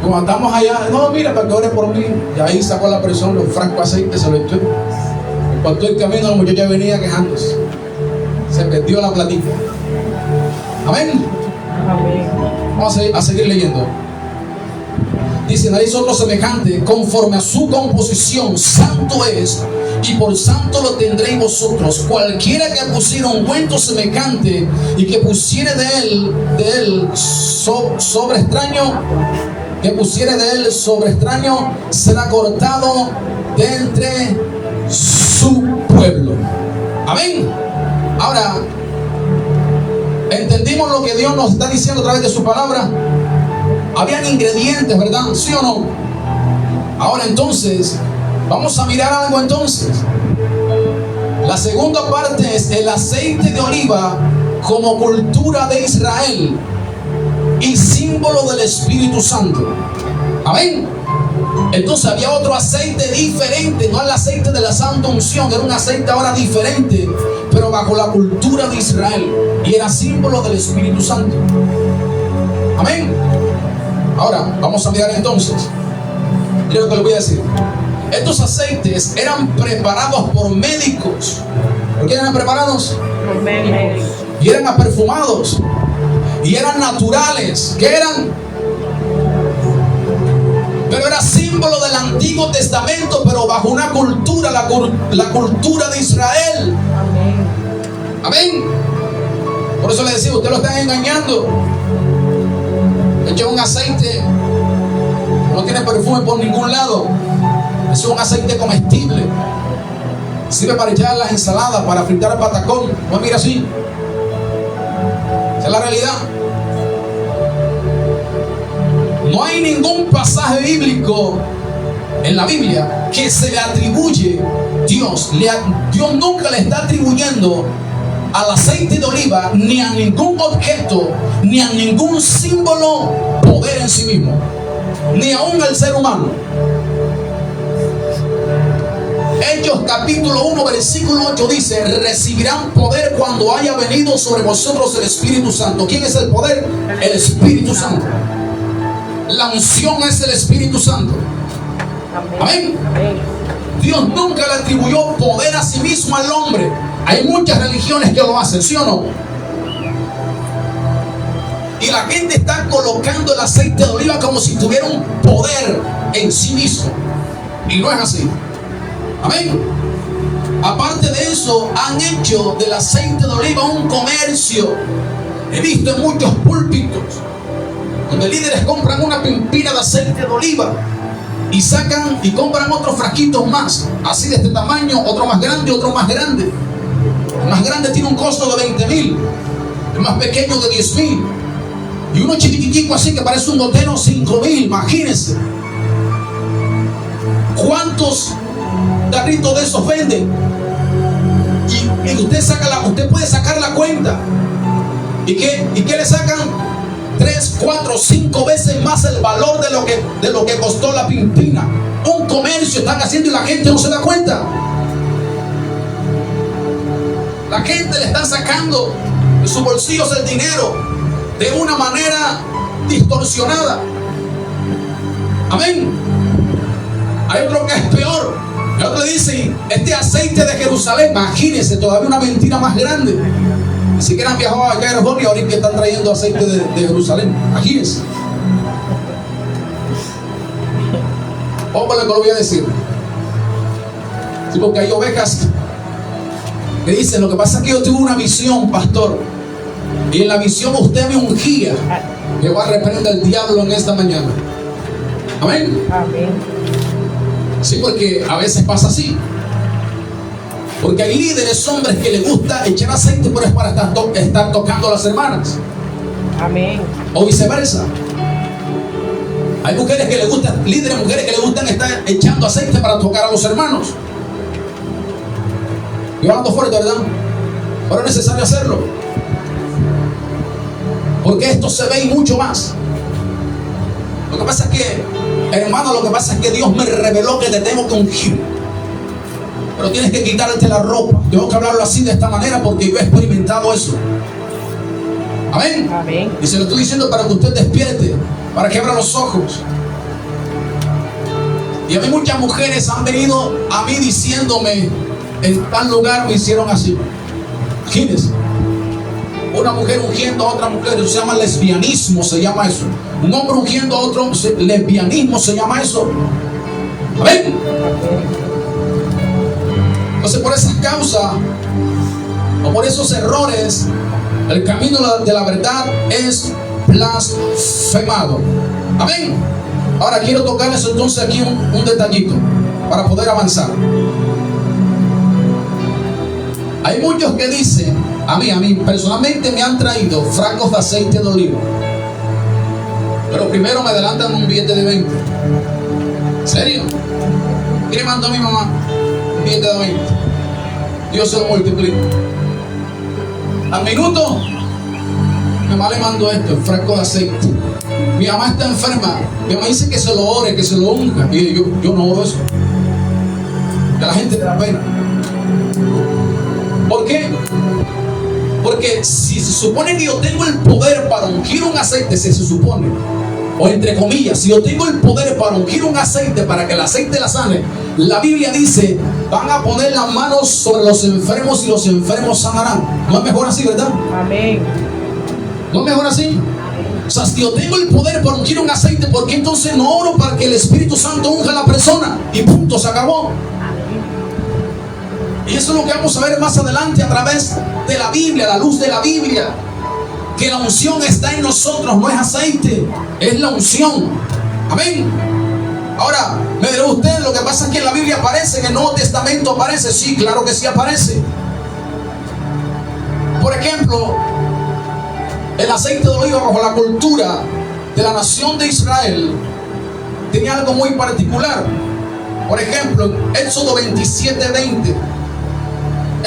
Cuando estamos allá, no, mira, para que oren por mí. Y ahí sacó la persona los frascos de aceite, se lo echó. Y por todo el camino la muchacha venía quejándose. Se perdió la platica. Amén. Amén. Vamos a seguir leyendo. Dice, haréis otro semejante, conforme a su composición, santo es, y por santo lo tendréis vosotros. Cualquiera que pusiera ungüento semejante y que pusiere de él sobre extraño, será cortado de entre su pueblo. Amén. Ahora, ¿entendimos lo que Dios nos está diciendo a través de su palabra? Habían ingredientes, ¿verdad? ¿Sí o no? Ahora entonces, vamos a mirar algo entonces. La segunda parte es el aceite de oliva como cultura de Israel y símbolo del Espíritu Santo. Amén. Entonces había otro aceite diferente, no el aceite de la santa unción, era un aceite ahora diferente, pero bajo la cultura de Israel, y era símbolo del Espíritu Santo. Amén. Ahora, vamos a mirar entonces. Mira lo que les voy a decir. Estos aceites eran preparados por médicos. ¿Por qué eran preparados? Por médicos. Y eran perfumados. Y eran naturales. ¿Qué eran? Pero era símbolo del Antiguo Testamento, pero bajo una cultura, la cultura de Israel. Amén. Amén. Por eso le decía, usted lo están engañando. Echa un aceite, no tiene perfume por ningún lado. Es un aceite comestible. Sirve para echar las ensaladas, para fritar el patacón. No, mira así. Esa es la realidad. No hay ningún pasaje bíblico en la Biblia que se le atribuye Dios. Dios nunca le está atribuyendo al aceite de oliva, ni a ningún objeto, ni a ningún símbolo, poder en sí mismo, ni aún al ser humano. Hechos capítulo 1 versículo 8 dice: recibirán poder cuando haya venido sobre vosotros el Espíritu Santo. ¿Quién es el poder? El Espíritu Santo. La unción es el Espíritu Santo. Amén. Dios nunca le atribuyó poder a sí mismo al hombre. Hay muchas religiones que lo hacen, ¿sí o no? Y la gente está colocando el aceite de oliva como si tuviera un poder en sí mismo. Y no es así. Amén. Aparte de eso, han hecho del aceite de oliva un comercio. He visto en muchos púlpitos donde líderes compran una pimpina de aceite de oliva y sacan y compran otros frasquitos más, así de este tamaño, otro más grande, otro más grande. El más grande tiene un costo de 20,000, el más pequeño de 10,000, y uno chiquitico así que parece un gotero, 5,000. Imagínense cuántos tarritos de esos venden. Y usted puede sacar la cuenta. ¿Y qué le sacan? 3, 4, 5 veces más el valor de lo que costó la pimpina. Un comercio están haciendo y la gente no se da cuenta. La gente le está sacando de sus bolsillos el dinero de una manera distorsionada. Amén. Hay otro que es peor. El otro dice: este aceite de Jerusalén. Imagínense, todavía una mentira más grande. Ni siquiera han viajado a California y ahorita están trayendo aceite de Jerusalén. Imagínense. Ojo lo que lo voy a decir. Sí, porque hay ovejas que dicen: lo que pasa es que yo tuve una visión, pastor, y en la visión usted me ungía. Que va a reprender el diablo en esta mañana. Amén.
Amén.
Sí, porque a veces pasa así. Porque hay líderes, hombres, que les gusta echar aceite, pero es para estar tocando a las hermanas.
Amén.
O viceversa. Hay mujeres que les gustan, líderes, mujeres que les gustan estar echando aceite para tocar a los hermanos. Yo hablando fuerte, ¿verdad? Pero es necesario hacerlo. Porque esto se ve y mucho más. Lo que pasa es que, hermano, lo que pasa es que Dios me reveló que te tengo que ungir. Pero tienes que quitarte la ropa. Tengo que hablarlo así, de esta manera, porque yo he experimentado eso. Amén.
Amén.
Y se lo estoy diciendo para que usted despierte, para que abra los ojos. Y a mí muchas mujeres han venido a mí diciéndome: en tal lugar me hicieron así. Imagínense. Una mujer ungiendo a otra mujer, eso se llama lesbianismo, se llama eso. Un hombre ungiendo a otro, lesbianismo se llama eso. Amén. Entonces, por esas causas o por esos errores, el camino de la verdad es blasfemado. Amén. Ahora quiero tocarles entonces aquí un detallito para poder avanzar. Hay muchos que dicen: a mí personalmente me han traído frascos de aceite de oliva, pero primero me adelantan un billete de 20. ¿En serio? ¿Qué le mandó a mi mamá? Un billete de 20. Dios se lo multiplica. Al minuto, mi mamá le mandó esto, el frasco de aceite. Mi mamá está enferma. Mi mamá dice que se lo ore, que se lo unja. Y yo no oro eso. Que a la gente le da pena. ¿Por qué? Porque si se supone que yo tengo el poder para ungir un aceite, si se supone, o entre comillas, si yo tengo el poder para ungir un aceite para que el aceite la sane, la Biblia dice: van a poner las manos sobre los enfermos y los enfermos sanarán. ¿No es mejor así, verdad?
Amén.
¿No es mejor así? O sea, si yo tengo el poder para ungir un aceite, ¿por qué entonces no oro para que el Espíritu Santo unja a la persona? Y punto, se acabó. Y eso es lo que vamos a ver más adelante a través de la Biblia, la luz de la Biblia. Que la unción está en nosotros, no es aceite, es la unción. Amén. Ahora, me dirá usted: lo que pasa es que en la Biblia aparece, en el Nuevo Testamento aparece. Sí, claro que sí aparece. Por ejemplo, el aceite de oliva bajo la cultura de la nación de Israel tenía algo muy particular. Por ejemplo, Éxodo 27:20.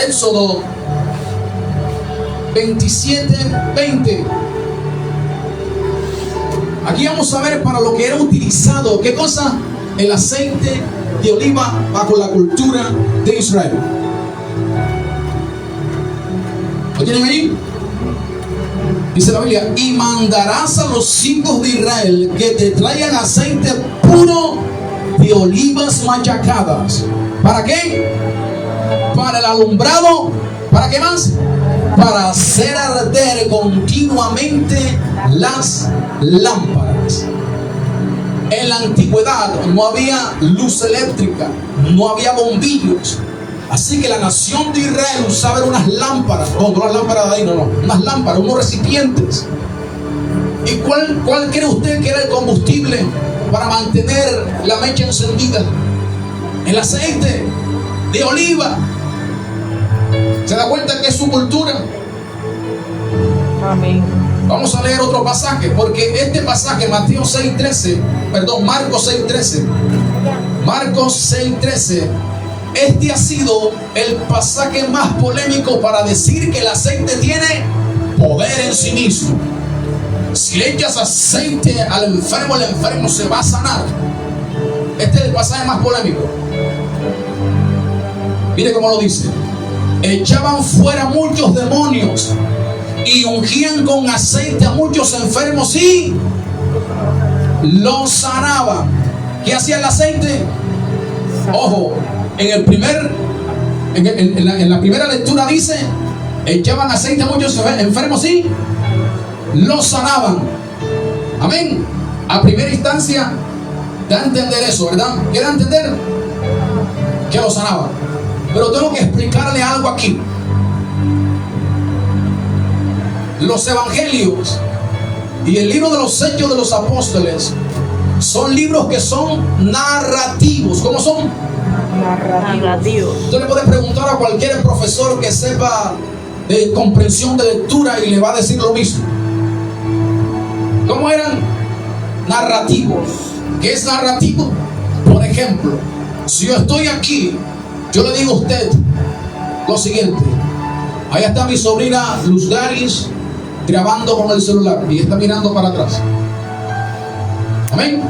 Éxodo 27:20. Aquí vamos a ver para lo que era utilizado, ¿qué cosa? El aceite de oliva bajo la cultura de Israel. ¿Lo tienen ahí? Dice la Biblia: y mandarás a los hijos de Israel que te traigan aceite puro de olivas machacadas. ¿Para qué? Para el alumbrado. ¿Para qué más? Para hacer arder continuamente las lámparas. En la antigüedad no había luz eléctrica, no había bombillos. Así que la nación de Israel usaba unas lámparas, no las lámparas de ahí, no, unas lámparas, unos recipientes. ¿Y cuál cree usted que era el combustible para mantener la mecha encendida? El aceite de oliva. ¿Se da cuenta que es su cultura?
Amén.
Vamos a leer otro pasaje, porque este pasaje, Marcos 6:13, Marcos 6:13, este ha sido el pasaje más polémico para decir que el aceite tiene poder en sí mismo. Si le echas aceite al enfermo, el enfermo se va a sanar. Este es el pasaje más polémico. Mire cómo lo dice: echaban fuera muchos demonios y ungían con aceite a muchos enfermos y los sanaban. ¿Qué hacía el aceite? Ojo, en la primera lectura dice: echaban aceite a muchos enfermos y los sanaban. Amén. A primera instancia da a entender eso, ¿verdad? ¿Quiere entender? Que los sanaban. Pero tengo que explicarle algo aquí. Los evangelios y el libro de los Hechos de los Apóstoles son libros que son narrativos. ¿Cómo son?
Narrativos.
Usted le puede preguntar a cualquier profesor que sepa de comprensión de lectura y le va a decir lo mismo. ¿Cómo eran? Narrativos. ¿Qué es narrativo? Por ejemplo, si yo estoy aquí, yo le digo a usted lo siguiente: allá está mi sobrina Luz Garis grabando con el celular y está mirando para atrás. Amén.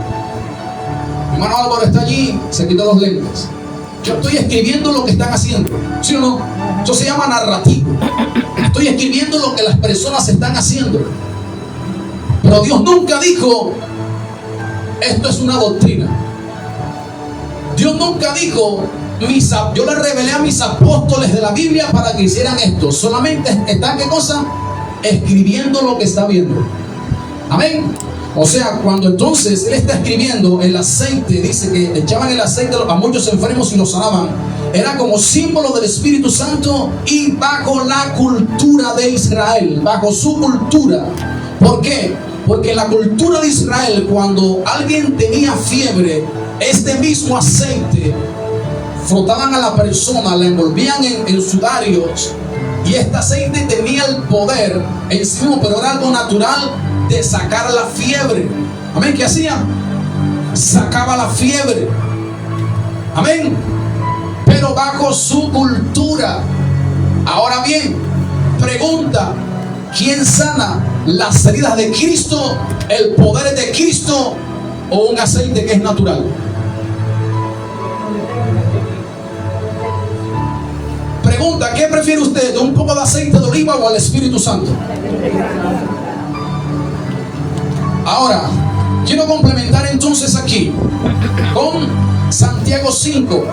Mi hermano Álvaro está allí, se quitó los lentes. Yo estoy escribiendo lo que están haciendo, ¿sí o no? Eso se llama narrativo. Estoy escribiendo lo que las personas están haciendo. Pero Dios nunca dijo: esto es una doctrina. Dios nunca dijo: yo le revelé a mis apóstoles de la Biblia para que hicieran esto. Solamente están, ¿qué cosa? Escribiendo lo que está viendo. Amén. O sea, cuando entonces él está escribiendo el aceite, dice que echaban el aceite a muchos enfermos y los sanaban, era como símbolo del Espíritu Santo y bajo la cultura de Israel, bajo su cultura. ¿Por qué? Porque en la cultura de Israel, cuando alguien tenía fiebre, este mismo aceite frotaban a la persona, la envolvían en sudarios, y este aceite tenía el poder en sí mismo, pero era algo natural, de sacar la fiebre. Amén. ¿Qué hacía? Sacaba la fiebre. Amén. Pero bajo su cultura. Ahora bien, pregunta: ¿quién sana? ¿Las heridas de Cristo, el poder de Cristo, o un aceite que es natural? Pregunta: ¿qué prefiere usted? ¿Un poco de aceite de oliva o al Espíritu Santo? Ahora, quiero complementar entonces aquí con Santiago 5.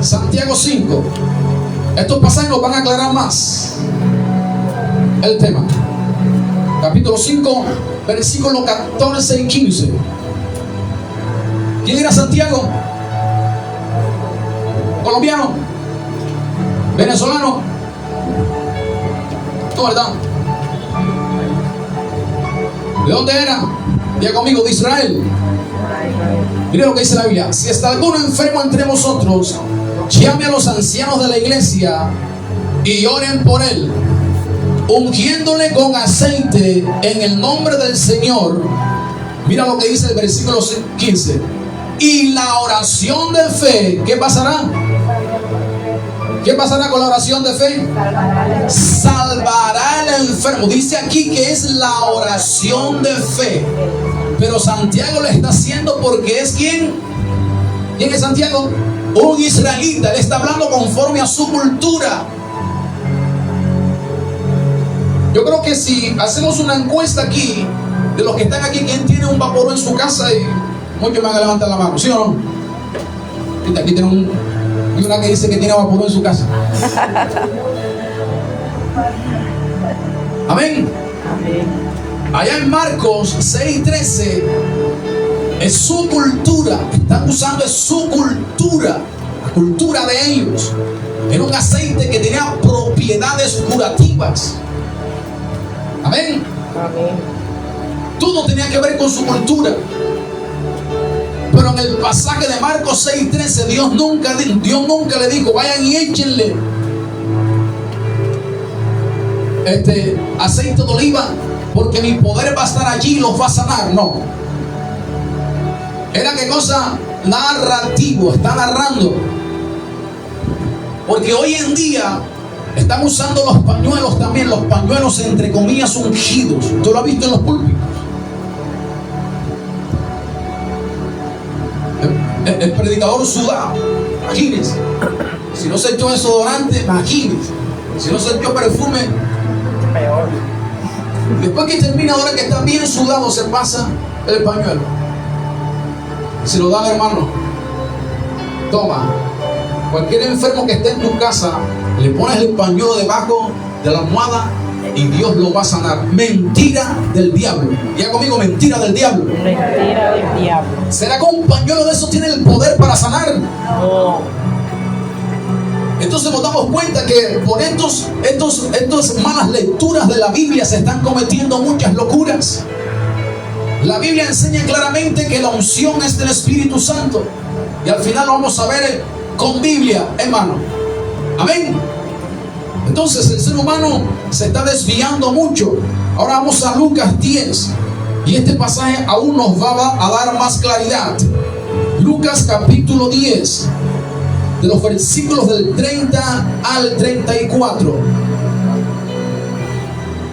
Santiago 5. Estos pasajes nos van a aclarar más el tema. Capítulo 5, versículos 14 y 15. ¿Quién era Santiago? ¿Colombiano? ¿Venezolano? ¿Tú, verdad? ¿De dónde era? Diga conmigo: de Israel. Mire lo que dice la Biblia: si está alguno enfermo entre vosotros, llame a los ancianos de la iglesia y oren por él. ungiéndole con aceite en el nombre del Señor. Mira lo que dice el versículo 15. Y la oración de fe, ¿qué pasará? ¿Qué pasará con la oración de fe? Salvará al enfermo. Dice aquí que es la oración de fe. Pero Santiago lo está haciendo porque es ¿quién? ¿Quién es Santiago? Un israelita. Él está hablando conforme a su cultura. Yo creo que si hacemos una encuesta aquí, de los que están aquí, ¿quién tiene un vaporú en su casa? Y muchos me van a levantar la mano, ¿sí o no? Aquí tiene y una que dice que tiene vaporú en su casa. Amén. Allá en Marcos 6:13 es su cultura. Están usando, es su cultura, la cultura de ellos. Era un aceite que tenía propiedades curativas. Amén. Todo tenía que ver con su cultura. Pero en el pasaje de Marcos 6:13, Dios nunca le dijo: vayan y échenle aceite de oliva, porque mi poder va a estar allí y los va a sanar. No. Era qué cosa, narrativo, está narrando. Porque hoy en día están usando los pañuelos también, los pañuelos entre comillas ungidos. ¿Tú lo has visto en los púlpitos? El predicador sudado, imagínense. Si no se echó desodorante, imagínense. Si no se echó perfume, peor. Después que termina, ahora que está bien sudado, se pasa el pañuelo. Se lo dan, hermano. Toma. Cualquier enfermo que esté en tu casa, le pones el pañuelo debajo de la almohada y Dios lo va a sanar. Mentira del diablo. Ya conmigo, mentira del diablo.
Mentira del diablo.
¿Será que un pañuelo de esos tiene el poder para sanar?
No.
Entonces nos damos cuenta que por estas malas lecturas de la Biblia se están cometiendo muchas locuras. La Biblia enseña claramente que la unción es del Espíritu Santo. Y al final lo vamos a ver con Biblia, hermano. Amén. Entonces el ser humano se está desviando mucho. Ahora vamos a Lucas 10. Y este pasaje aún nos va a dar más claridad. Lucas capítulo 10. De los versículos del 30 al 34.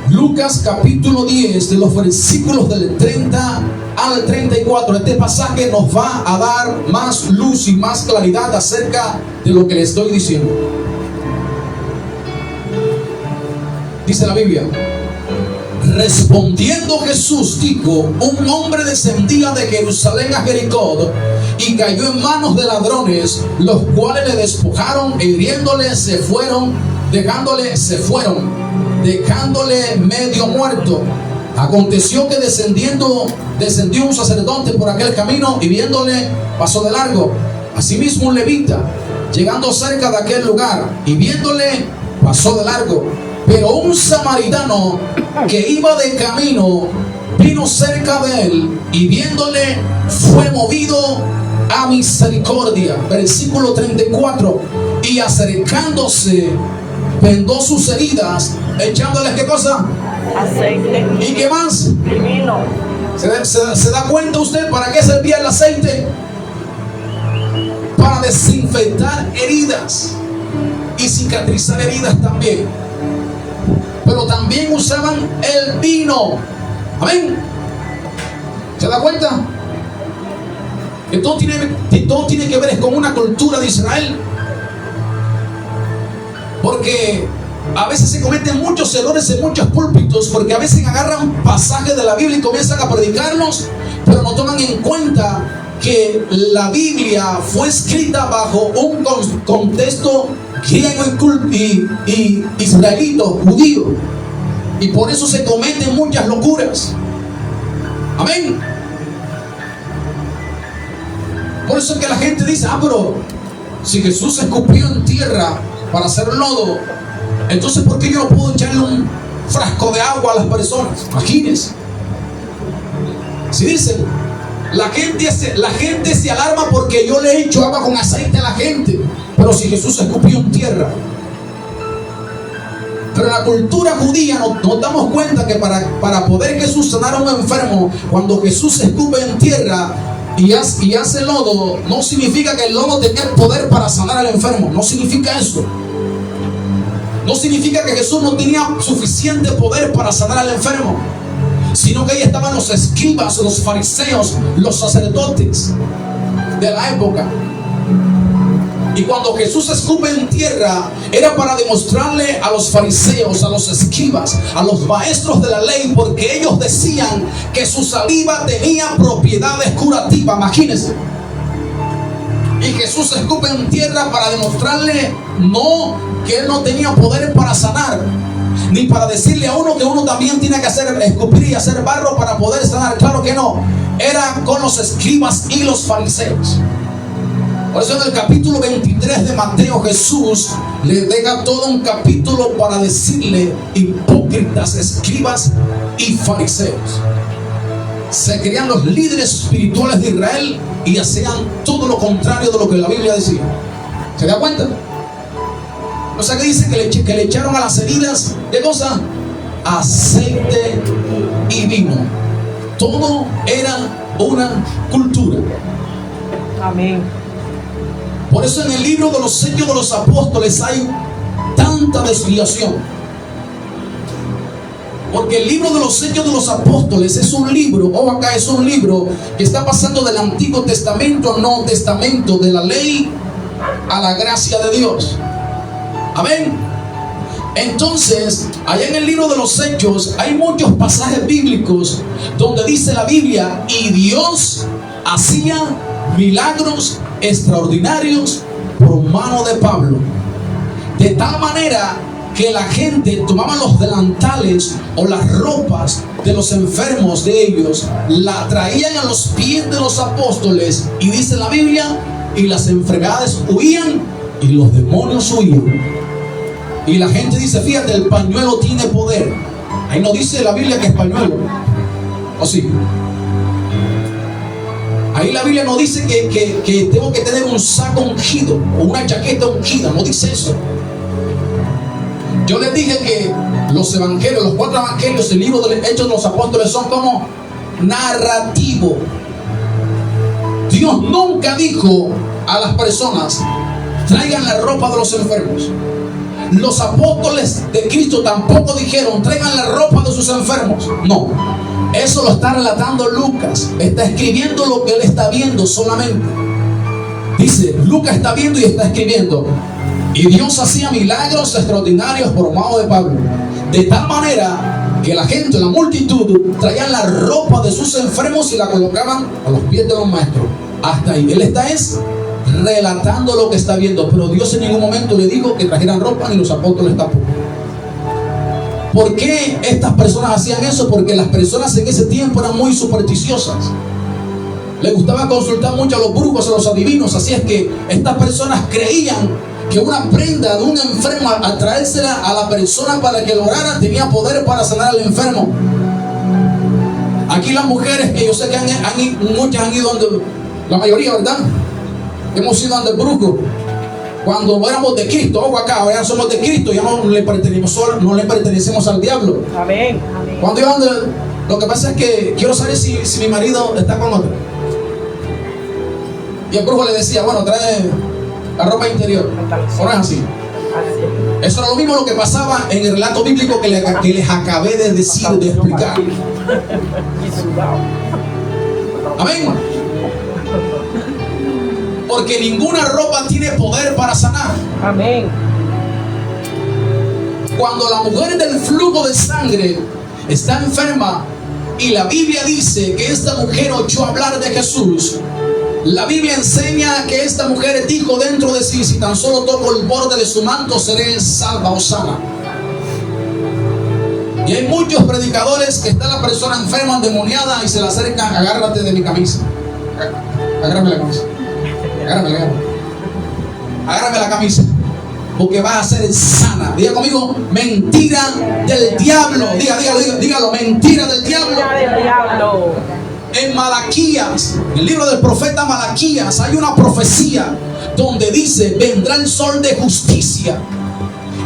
Lucas capítulo 10, de los versículos del 30 al 34. Este pasaje nos va a dar más luz y más claridad acerca de lo que le estoy diciendo. Dice la Biblia: respondiendo Jesús dijo: un hombre descendía de Jerusalén a Jericó y cayó en manos de ladrones, los cuales le despojaron, hiriéndole dejándole medio muerto. Aconteció que descendió un sacerdote por aquel camino y viéndole pasó de largo. Asimismo un levita, llegando cerca de aquel lugar y viéndole pasó de largo. Pero un samaritano que iba de camino vino cerca de él y viéndole fue movido a misericordia. Versículo 34. Y acercándose vendó sus heridas, echándoles ¿qué cosa?
Aceite.
¿Y qué más?
Y vino.
¿Se da cuenta usted para qué servía el aceite? Para desinfectar heridas y cicatrizar heridas también. Pero también usaban el vino. Amén. ¿Se da cuenta? Que todo tiene que ver con una cultura de Israel. Porque a veces se cometen muchos errores en muchos púlpitos, porque a veces agarran pasajes de la Biblia y comienzan a predicarlos, pero no toman en cuenta que la Biblia fue escrita bajo un contexto griego y israelito, judío, y por eso se cometen muchas locuras. Amén. Por eso es que la gente dice: pero si Jesús escupió en tierra para hacer lodo, entonces ¿por qué yo no puedo echarle un frasco de agua a las personas? Imagínense. Si dicen, la gente se alarma porque yo le echo agua con aceite a la gente, pero si Jesús escupió en tierra. Pero en la cultura judía nos damos cuenta que para poder Jesús sanar a un enfermo, cuando Jesús escupe en tierra y hace lodo, no significa que el lodo tenga el poder para sanar al enfermo. No significa eso. No significa que Jesús no tenía suficiente poder para sanar al enfermo, sino que ahí estaban los escribas, los fariseos, los sacerdotes de la época. Y cuando Jesús escupe en tierra, era para demostrarle a los fariseos, a los escribas, a los maestros de la ley, porque ellos decían que su saliva tenía propiedades curativas. Imagínense. Y Jesús escupe en tierra para demostrarle que él no tenía poder para sanar, ni para decirle a uno que uno también tiene que escupir y hacer barro para poder sanar. Claro que no. Era con los escribas y los fariseos. Por eso en el capítulo 23 de Mateo, Jesús le deja todo un capítulo para decirle: hipócritas, escribas y fariseos. Se creían los líderes espirituales de Israel y hacían todo lo contrario de lo que la Biblia decía. ¿Se da cuenta? O sea, que dice que le echaron a las heridas, ¿qué cosa? Aceite y vino. Todo era una cultura.
Amén.
Por eso en el libro de los Hechos de los Apóstoles hay tanta desviación. Porque el libro de los Hechos de los Apóstoles es un libro, acá es un libro que está pasando del Antiguo Testamento al Nuevo Testamento, de la ley a la gracia de Dios. Amén. Entonces, allá en el libro de los Hechos hay muchos pasajes bíblicos donde dice la Biblia: y Dios hacía milagros extraordinarios por mano de Pablo, de tal manera que la gente tomaba los delantales o las ropas de los enfermos de ellos, la traían a los pies de los apóstoles, y dice la Biblia, y las enfermedades huían y los demonios huían. Y la gente dice: fíjate, el pañuelo tiene poder. Ahí no dice la Biblia que es pañuelo, ¿o sí? Ahí la Biblia no dice que tengo que tener un saco ungido o una chaqueta ungida, no dice eso. Yo les dije que los evangelios, los 4 evangelios, el libro de Hechos de los Apóstoles, son como narrativo. Dios nunca dijo a las personas: traigan la ropa de los enfermos. Los apóstoles de Cristo tampoco dijeron: traigan la ropa de sus enfermos. No, eso lo está relatando Lucas. Está escribiendo lo que él está viendo solamente. Dice, Lucas está viendo y está escribiendo: y Dios hacía milagros extraordinarios por mano de Pablo, de tal manera que la gente, la multitud, traían la ropa de sus enfermos y la colocaban a los pies de los maestros. Hasta ahí. Él está relatando lo que está viendo, pero Dios en ningún momento le dijo que trajeran ropa, ni los apóstoles tampoco. ¿Por qué estas personas hacían eso? Porque las personas en ese tiempo eran muy supersticiosas. Les gustaba consultar mucho a los brujos, a los adivinos. Así es que estas personas creían que una prenda de un enfermo, al traérsela a la persona para que lo orara, tenía poder para sanar al enfermo. Aquí las mujeres, que yo sé que muchas han ido donde, la mayoría, ¿verdad? Hemos ido ante el brujo cuando éramos de Cristo. Ojo acá, ahora somos de Cristo, ya no le pertenecemos al diablo.
Amén.
Cuando yo ando, lo que pasa es que quiero saber si mi marido está con otro. Y el brujo le decía: bueno, trae la ropa interior. ¿O no es así? Eso era lo mismo lo que pasaba en el relato bíblico que les acabé de decir, de explicar. Amén. Porque ninguna ropa tiene poder para sanar.
Amén.
Cuando la mujer del flujo de sangre está enferma y la Biblia dice que esta mujer oyó hablar de Jesús, la Biblia enseña que esta mujer dijo dentro de sí: si tan solo toco el borde de su manto, seré salva o sana. Y hay muchos predicadores que está la persona enferma, endemoniada, y se le acercan: agárrate de mi camisa, agárrame la camisa, agárrame la camisa, porque vas a ser sana. Diga conmigo: mentira del diablo. Dígalo, mentira del diablo.
Mentira del diablo.
En Malaquías, el libro del profeta Malaquías, hay una profecía donde dice: vendrá el sol de justicia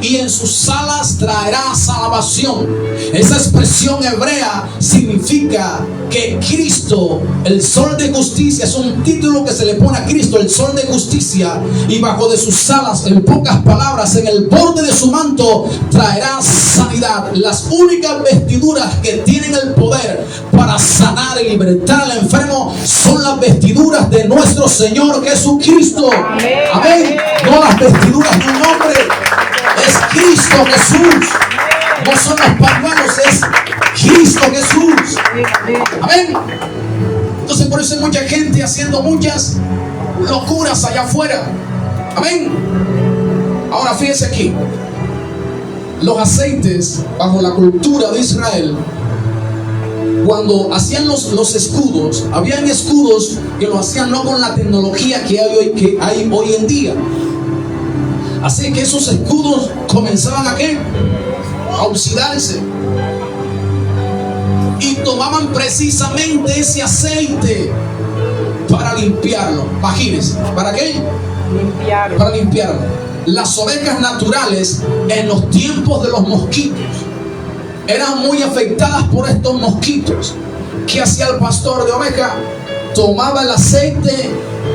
y en sus alas traerá salvación. Esa expresión hebrea significa que Cristo, el sol de justicia, es un título que se le pone a Cristo, el sol de justicia, y bajo de sus alas, en pocas palabras, en el borde de su manto, traerá sanidad. Las únicas vestiduras que tienen el poder para sanar y libertar al enfermo son las vestiduras de nuestro Señor Jesucristo. Amén. No las vestiduras de un hombre, es Cristo Jesús. No son los pañuelos, es Cristo Jesús. Amén. Entonces por eso hay mucha gente haciendo muchas locuras allá afuera. Amén. Ahora fíjense aquí. Los aceites bajo la cultura de Israel, cuando hacían los escudos, habían escudos que lo hacían no con la tecnología que hay hoy en día. Así que esos escudos comenzaban ¿a qué? A oxidarse. Y tomaban precisamente ese aceite para limpiarlo. Imagínense, ¿para qué?
Limpiarlo.
Para limpiarlo. Las ovejas naturales en los tiempos de los mosquitos eran muy afectadas por estos mosquitos. ¿Qué hacía el pastor de oveja? Tomaba el aceite,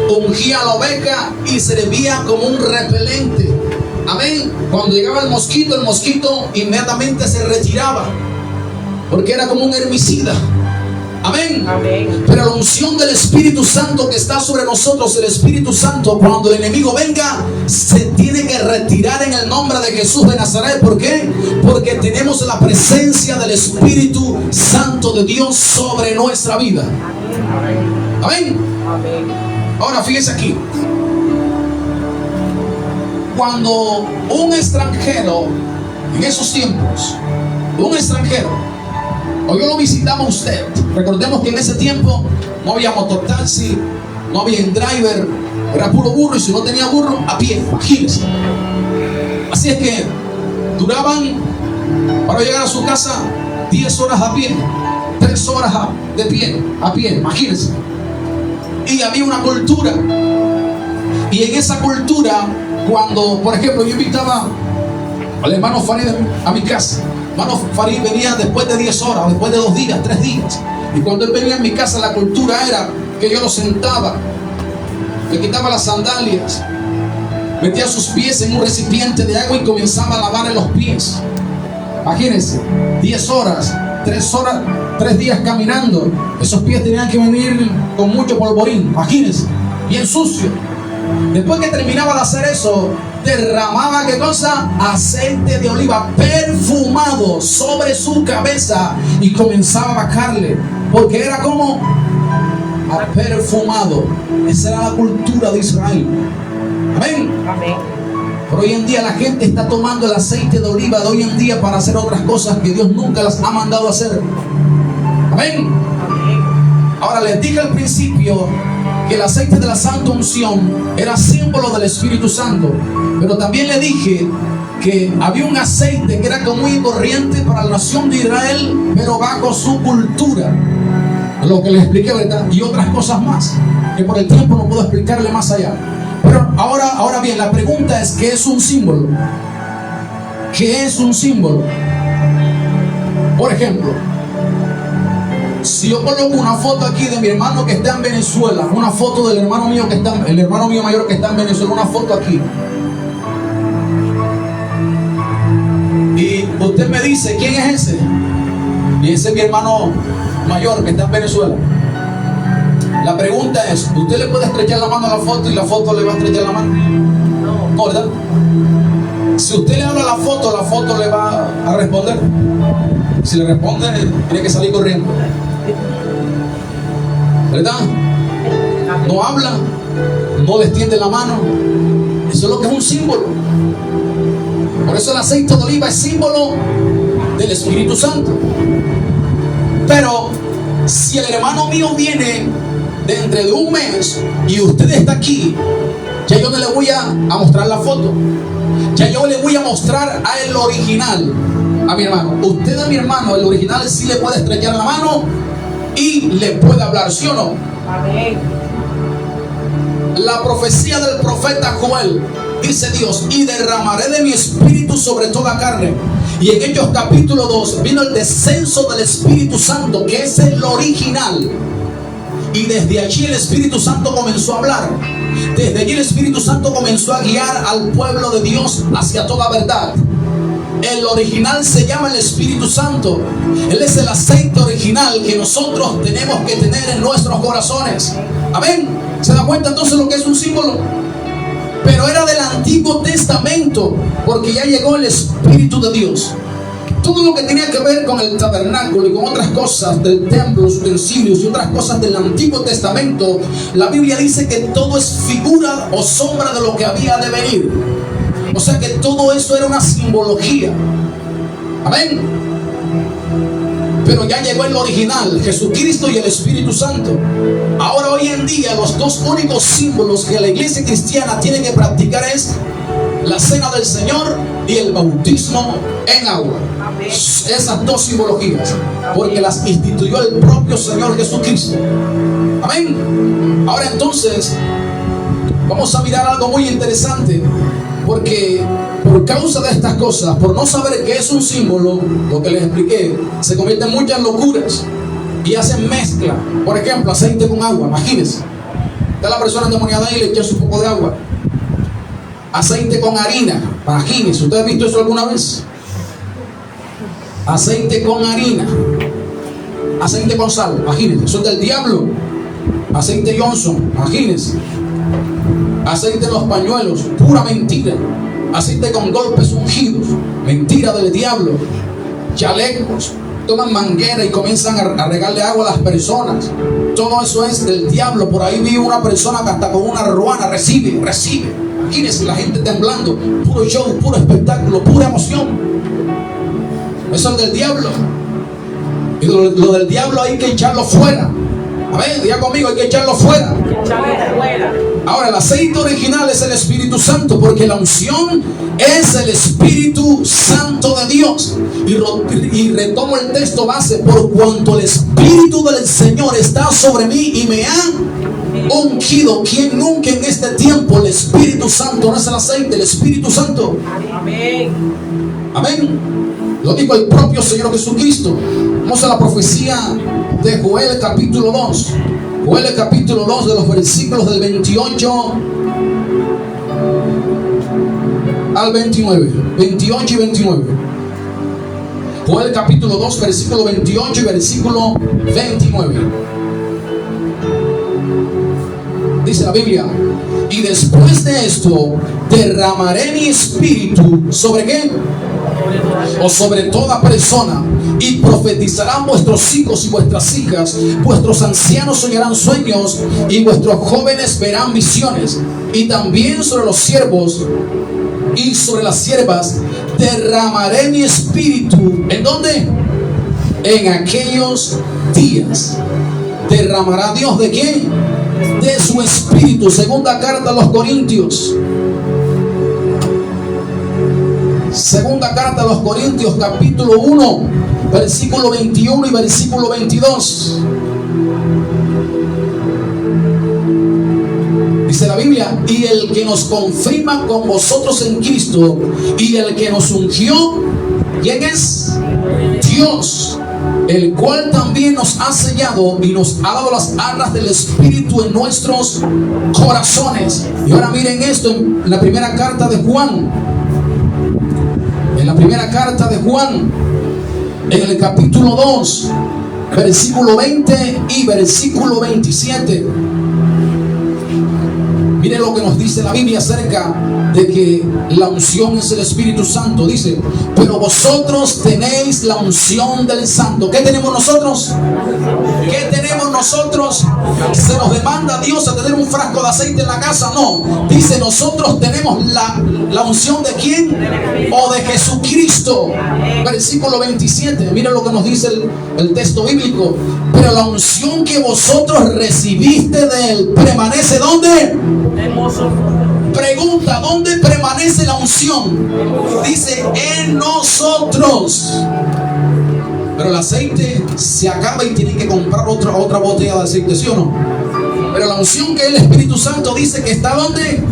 ungía a la oveja y servía como un repelente. Amén. Cuando llegaba el mosquito inmediatamente se retiraba, porque era como un herbicida. Amén.
Amén.
Pero la unción del Espíritu Santo que está sobre nosotros, el Espíritu Santo, cuando el enemigo venga, se tiene que retirar en el nombre de Jesús de Nazaret. ¿Por qué? Porque tenemos la presencia del Espíritu Santo de Dios sobre nuestra vida. Amén.
Amén.
Ahora fíjese aquí. Cuando un extranjero, en esos tiempos, un extranjero, o yo lo visitaba a usted, recordemos que en ese tiempo no había mototaxi, no había driver, era puro burro, y si no tenía burro, a pie, imagínense. Así es que duraban para llegar a su casa 10 horas a pie, 3 horas de pie, a pie, imagínense. Y había una cultura, y en esa cultura, cuando, por ejemplo, yo invitaba al hermano Farid a mi casa, el hermano Farid venía después de 10 horas, después de 2 días, 3 días, y cuando él venía a mi casa, la cultura era que yo lo sentaba, le quitaba las sandalias, metía sus pies en un recipiente de agua y comenzaba a lavarle los pies. Imagínense, 10 horas, 3 horas, 3 días caminando, esos pies tenían que venir con mucho polvorín, imagínense, bien sucio. Después que terminaba de hacer eso, derramaba ¿qué cosa? Aceite de oliva perfumado sobre su cabeza y comenzaba a bajarle, porque era como perfumado. Esa era la cultura de Israel. Amén.
Amén.
Pero hoy en día la gente está tomando el aceite de oliva de hoy en día para hacer otras cosas que Dios nunca las ha mandado a hacer. Amén.
Amén.
Ahora les dije al principio que el aceite de la santa unción era símbolo del Espíritu Santo, pero también le dije que había un aceite que era común y corriente para la nación de Israel, pero bajo su cultura, lo que les expliqué, ¿verdad? Y otras cosas más que por el tiempo no puedo explicarle más allá. Pero ahora bien, la pregunta es, ¿qué es un símbolo? ¿Qué es un símbolo? Por ejemplo, si yo coloco una foto aquí de mi hermano que está en Venezuela, una foto del hermano mío el hermano mío mayor que está en Venezuela, una foto aquí, y usted me dice, ¿quién es ese? Y ese es mi hermano mayor que está en Venezuela. La pregunta es, ¿usted le puede estrechar la mano a la foto y la foto le va a estrechar la mano? No, ¿verdad? Si usted le habla a la foto le va a responder. Si le responde, tiene que salir corriendo, ¿verdad? No habla, no le extiende la mano. Eso es lo que es un símbolo. Por eso el aceite de oliva es símbolo del Espíritu Santo. Pero si el hermano mío viene dentro de un mes y usted está aquí, ya yo no le voy a mostrar la foto, ya yo le voy a mostrar a el original, a mi hermano. Usted a mi hermano, el original, sí le puede estrechar la mano y le puede hablar, ¿sí o no?
Amén.
La profecía del profeta Joel dice Dios, y derramaré de mi espíritu sobre toda carne. Y en Hechos capítulo 2 vino el descenso del Espíritu Santo, que es el original. Y desde allí el Espíritu Santo comenzó a hablar. Desde allí el Espíritu Santo comenzó a guiar al pueblo de Dios hacia toda verdad. El original se llama el Espíritu Santo. Él es el aceite original que nosotros tenemos que tener en nuestros corazones. Amén. ¿Se da cuenta entonces lo que es un símbolo? Pero era del Antiguo Testamento, porque ya llegó el Espíritu de Dios. Todo lo que tenía que ver con el tabernáculo y con otras cosas del templo, los utensilios y otras cosas del Antiguo Testamento, la Biblia dice que todo es figura o sombra de lo que había de venir. O sea que todo eso era una simbología. Amén. Pero ya llegó el original, Jesucristo y el Espíritu Santo. Ahora hoy en día los dos únicos símbolos que la iglesia cristiana tiene que practicar es la cena del Señor y el bautismo en agua. Amén. Esas dos simbologías, porque las instituyó el propio Señor Jesucristo. Amén. Ahora entonces vamos a mirar algo muy interesante, porque por causa de estas cosas, por no saber qué es un símbolo, lo que les expliqué, se cometen muchas locuras y hacen mezcla. Por ejemplo, aceite con agua. Imagínense, está la persona endemoniada y le echa un poco de agua. Aceite con harina. Imagínense, ¿usted ha visto eso alguna vez? Aceite con harina. Aceite con sal. Imagínense, eso es del diablo. Aceite Johnson. Imagínense. Aceite en los pañuelos, pura mentira. Aceite con golpes ungidos, mentira del diablo. Chalecos, toman manguera y comienzan a regarle agua a las personas. Todo eso es del diablo. Por ahí vi una persona que hasta con una ruana recibe. Imagínense la gente temblando. Puro show, puro espectáculo, pura emoción. Eso es del diablo. Y lo del diablo hay que echarlo fuera. A ver, diga conmigo, hay que echarlo fuera. Ahora, el aceite original es el Espíritu Santo, porque la unción es el Espíritu Santo de Dios. Y retomo el texto base: por cuanto el Espíritu del Señor está sobre mí y me ha ungido. ¿Quién nunca en este tiempo? El Espíritu Santo, no es el aceite, el Espíritu Santo. Amén. Amén. Lo dijo el propio Señor Jesucristo. Vamos a la profecía de Joel capítulo 2. Joel capítulo 2, de los versículos del 28 al 29. 28 y 29. Joel capítulo 2, versículo 28 y versículo 29. Dice la Biblia: y después de esto derramaré mi espíritu ¿sobre qué? O sobre toda persona, y profetizarán vuestros hijos y vuestras hijas, vuestros ancianos soñarán sueños, y vuestros jóvenes verán visiones. Y también sobre los siervos y sobre las siervas derramaré mi espíritu. ¿En dónde? En aquellos días. ¿Derramará Dios de qué? De su espíritu. Segunda carta a los Corintios. Segunda carta a los Corintios, capítulo 1, versículo 21 y versículo 22. Dice la Biblia: y el que nos confirma con vosotros en Cristo, y el que nos ungió, ¿quién es? Dios, el cual también nos ha sellado y nos ha dado las arras del Espíritu en nuestros corazones. Y ahora miren esto en la primera carta de Juan. En la primera carta de Juan, en el capítulo 2, versículo 20 y versículo 27. Miren lo que nos dice la Biblia acerca de que la unción es el Espíritu Santo. Dice: pero vosotros tenéis la unción del Santo. ¿Qué tenemos nosotros? ¿Qué tenemos nosotros? ¿Se nos demanda a Dios a tener un frasco de aceite en la casa? No. Dice: nosotros tenemos la unción ¿de quién? O de Jesucristo. Versículo 27. Miren lo que nos dice el texto bíblico: pero la unción que vosotros recibiste de Él permanece ¿dónde? Hermoso. Pregunta: ¿dónde permanece la unción? Dice: en nosotros. Pero el aceite se acaba y tienen que comprar otra botella de aceite, ¿sí o no? Pero la unción que es el Espíritu Santo dice que está ¿dónde?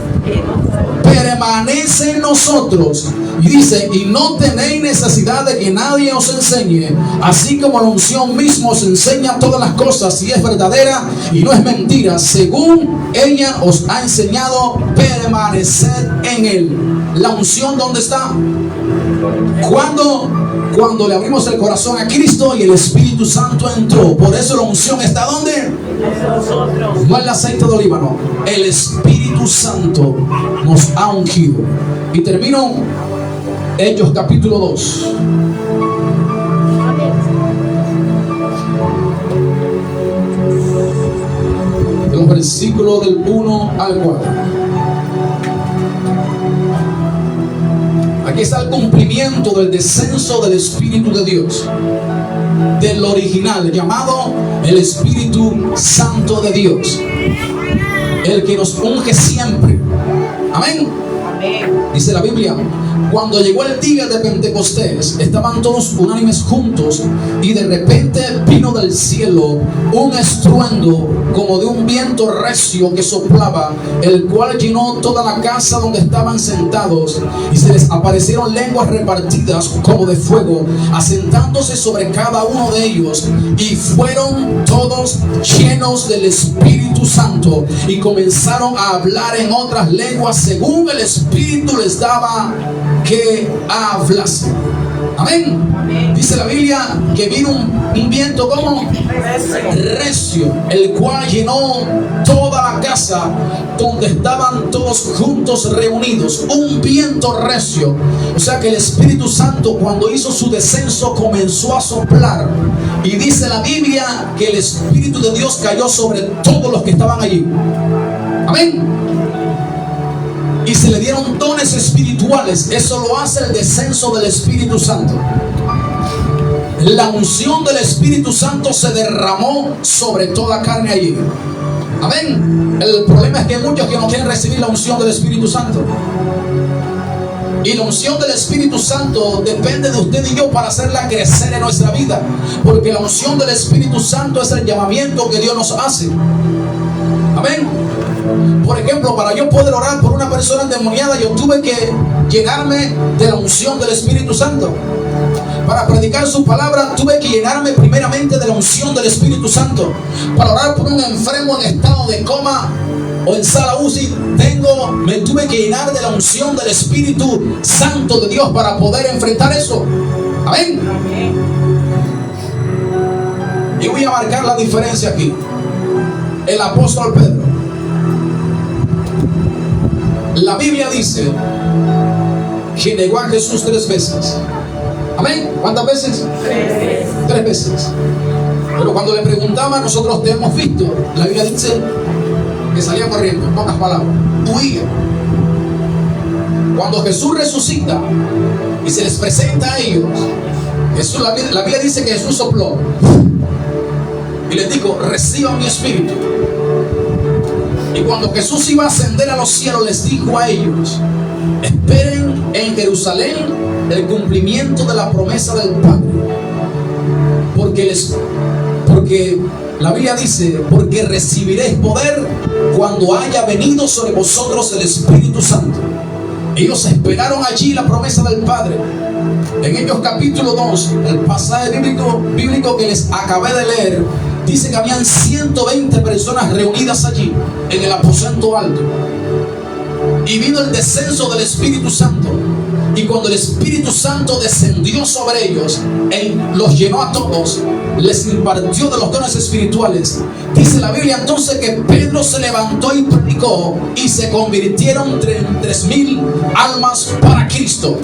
Permanece en nosotros. Y dice, y no tenéis necesidad de que nadie os enseñe, así como la unción misma os enseña todas las cosas, y es verdadera y no es mentira, según ella os ha enseñado, permaneced en él. La unción, ¿dónde está? Cuando le abrimos el corazón a Cristo y el Espíritu Santo entró. Por eso la unción está ¿dónde? No el aceite de oliva, no. El Espíritu Santo nos ha ungido. Y termino Hechos capítulo 2. De los versículos del 1 al 4. Aquí está el cumplimiento del descenso del Espíritu de Dios, del original llamado el Espíritu Santo de Dios, el que nos unge siempre. Amén. Dice la Biblia, cuando llegó el día de Pentecostés, estaban todos unánimes juntos, y de repente vino del cielo un estruendo como de un viento recio que soplaba, el cual llenó toda la casa donde estaban sentados, y se les aparecieron lenguas repartidas como de fuego, asentándose sobre cada uno de ellos, y fueron todos llenos del Espíritu Santo, y comenzaron a hablar en otras lenguas según el Espíritu les daba que hablase. Amén. Dice la Biblia que vino un viento como recio, el cual llenó toda la casa donde estaban todos juntos reunidos. Un viento recio. O sea que el Espíritu Santo, cuando hizo su descenso, comenzó a soplar. Y dice la Biblia que el Espíritu de Dios cayó sobre todos los que estaban allí. Amén. Y se le dieron dones espirituales. Eso lo hace el descenso del Espíritu Santo. La unción del Espíritu Santo se derramó sobre toda carne allí. Amén. El problema es que hay muchos que no quieren recibir la unción del Espíritu Santo. Y la unción del Espíritu Santo depende de usted y yo para hacerla crecer en nuestra vida. Porque la unción del Espíritu Santo es el llamamiento que Dios nos hace. Amén. Por ejemplo, para yo poder orar por una persona endemoniada, yo tuve que llenarme de la unción del Espíritu Santo. Para predicar su palabra, tuve que llenarme primeramente de la unción del Espíritu Santo. Para orar por un enfermo en estado de coma o en sala UCI, me tuve que llenar de la unción del Espíritu Santo de Dios para poder enfrentar eso. Amén. Y voy a marcar la diferencia aquí. El apóstol Pedro. La Biblia dice que negó a Jesús 3 veces. Amén. ¿Cuántas veces? 3 veces. Pero cuando le preguntaban, nosotros te hemos visto. La Biblia dice que salía corriendo, en pocas palabras. Huía. Cuando Jesús resucita y se les presenta a ellos, la Biblia dice que Jesús sopló y les dijo: reciban mi espíritu. Y cuando Jesús iba a ascender a los cielos, les dijo a ellos: esperen en Jerusalén el cumplimiento de la promesa del Padre. Porque la Biblia dice: porque recibiréis poder cuando haya venido sobre vosotros el Espíritu Santo. Ellos esperaron allí la promesa del Padre. En Hechos capítulo 2, el pasaje bíblico que les acabé de leer, dice que habían 120 personas reunidas allí en el aposento alto. Y vino el descenso del Espíritu Santo. Y cuando el Espíritu Santo descendió sobre ellos, Él los llenó a todos, les impartió de los dones espirituales. Dice la Biblia entonces que Pedro se levantó y predicó, y se convirtieron 3,000 almas para Cristo.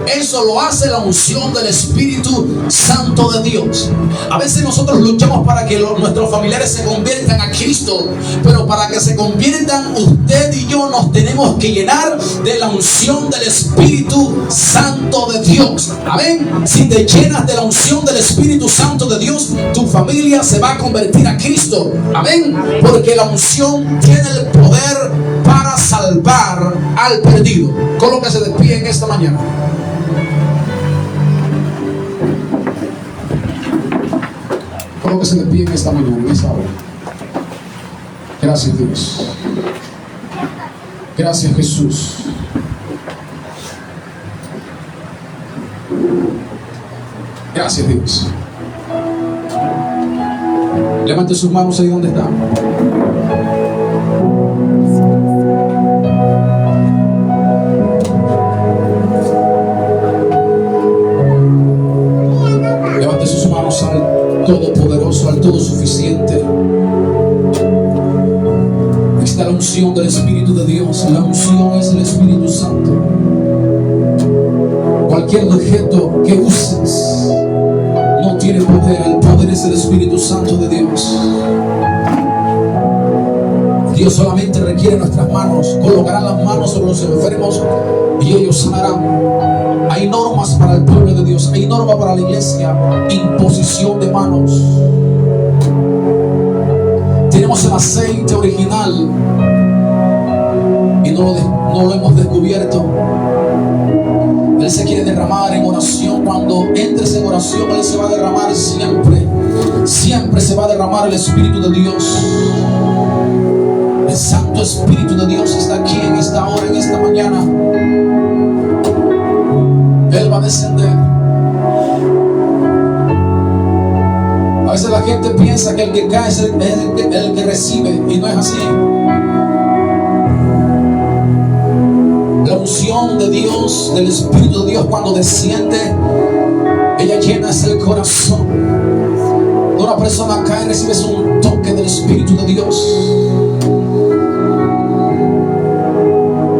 Eso lo hace la unción del Espíritu Santo de Dios. A veces nosotros luchamos para que nuestros familiares se conviertan a Cristo, pero para que se conviertan, usted y yo nos tenemos que llenar de la unción del Espíritu Santo de Dios. Amén. Si te llenas de la unción del Espíritu Santo de Dios, tu familia se va a convertir a Cristo. Amén. Porque la unción tiene el poder para salvar al perdido. Colóquese de pie en esta mañana. Colóquese de pie en esta mañana, en esta hora. Que Gracias, Dios. Gracias, Jesús. Gracias, Dios. Levante sus manos ahí donde está. Levante sus manos al Todopoderoso, al Todo Suficiente. Está la unción del Espíritu de Dios. La unción es el Espíritu Santo. Cualquier objeto que uses no tiene poder. El poder es el Espíritu Santo de Dios. Dios solamente requiere nuestras manos. Colocarán las manos sobre los enfermos y ellos sanarán. Hay normas para el pueblo de Dios. Hay normas para la iglesia. Imposición de manos. Tenemos el aceite original y no lo hemos descubierto. Él se quiere derramar en oración. Cuando entres en oración, Él se va a derramar siempre. Siempre se va a derramar el Espíritu de Dios. El Santo Espíritu de Dios está aquí en esta hora, en esta mañana. Él va a descender. A veces la gente piensa que el que cae es el que recibe, y no es así. La unción de Dios, del Espíritu de Dios, cuando desciende, ella llena el corazón. Cuando una persona cae, recibes un toque del Espíritu de Dios.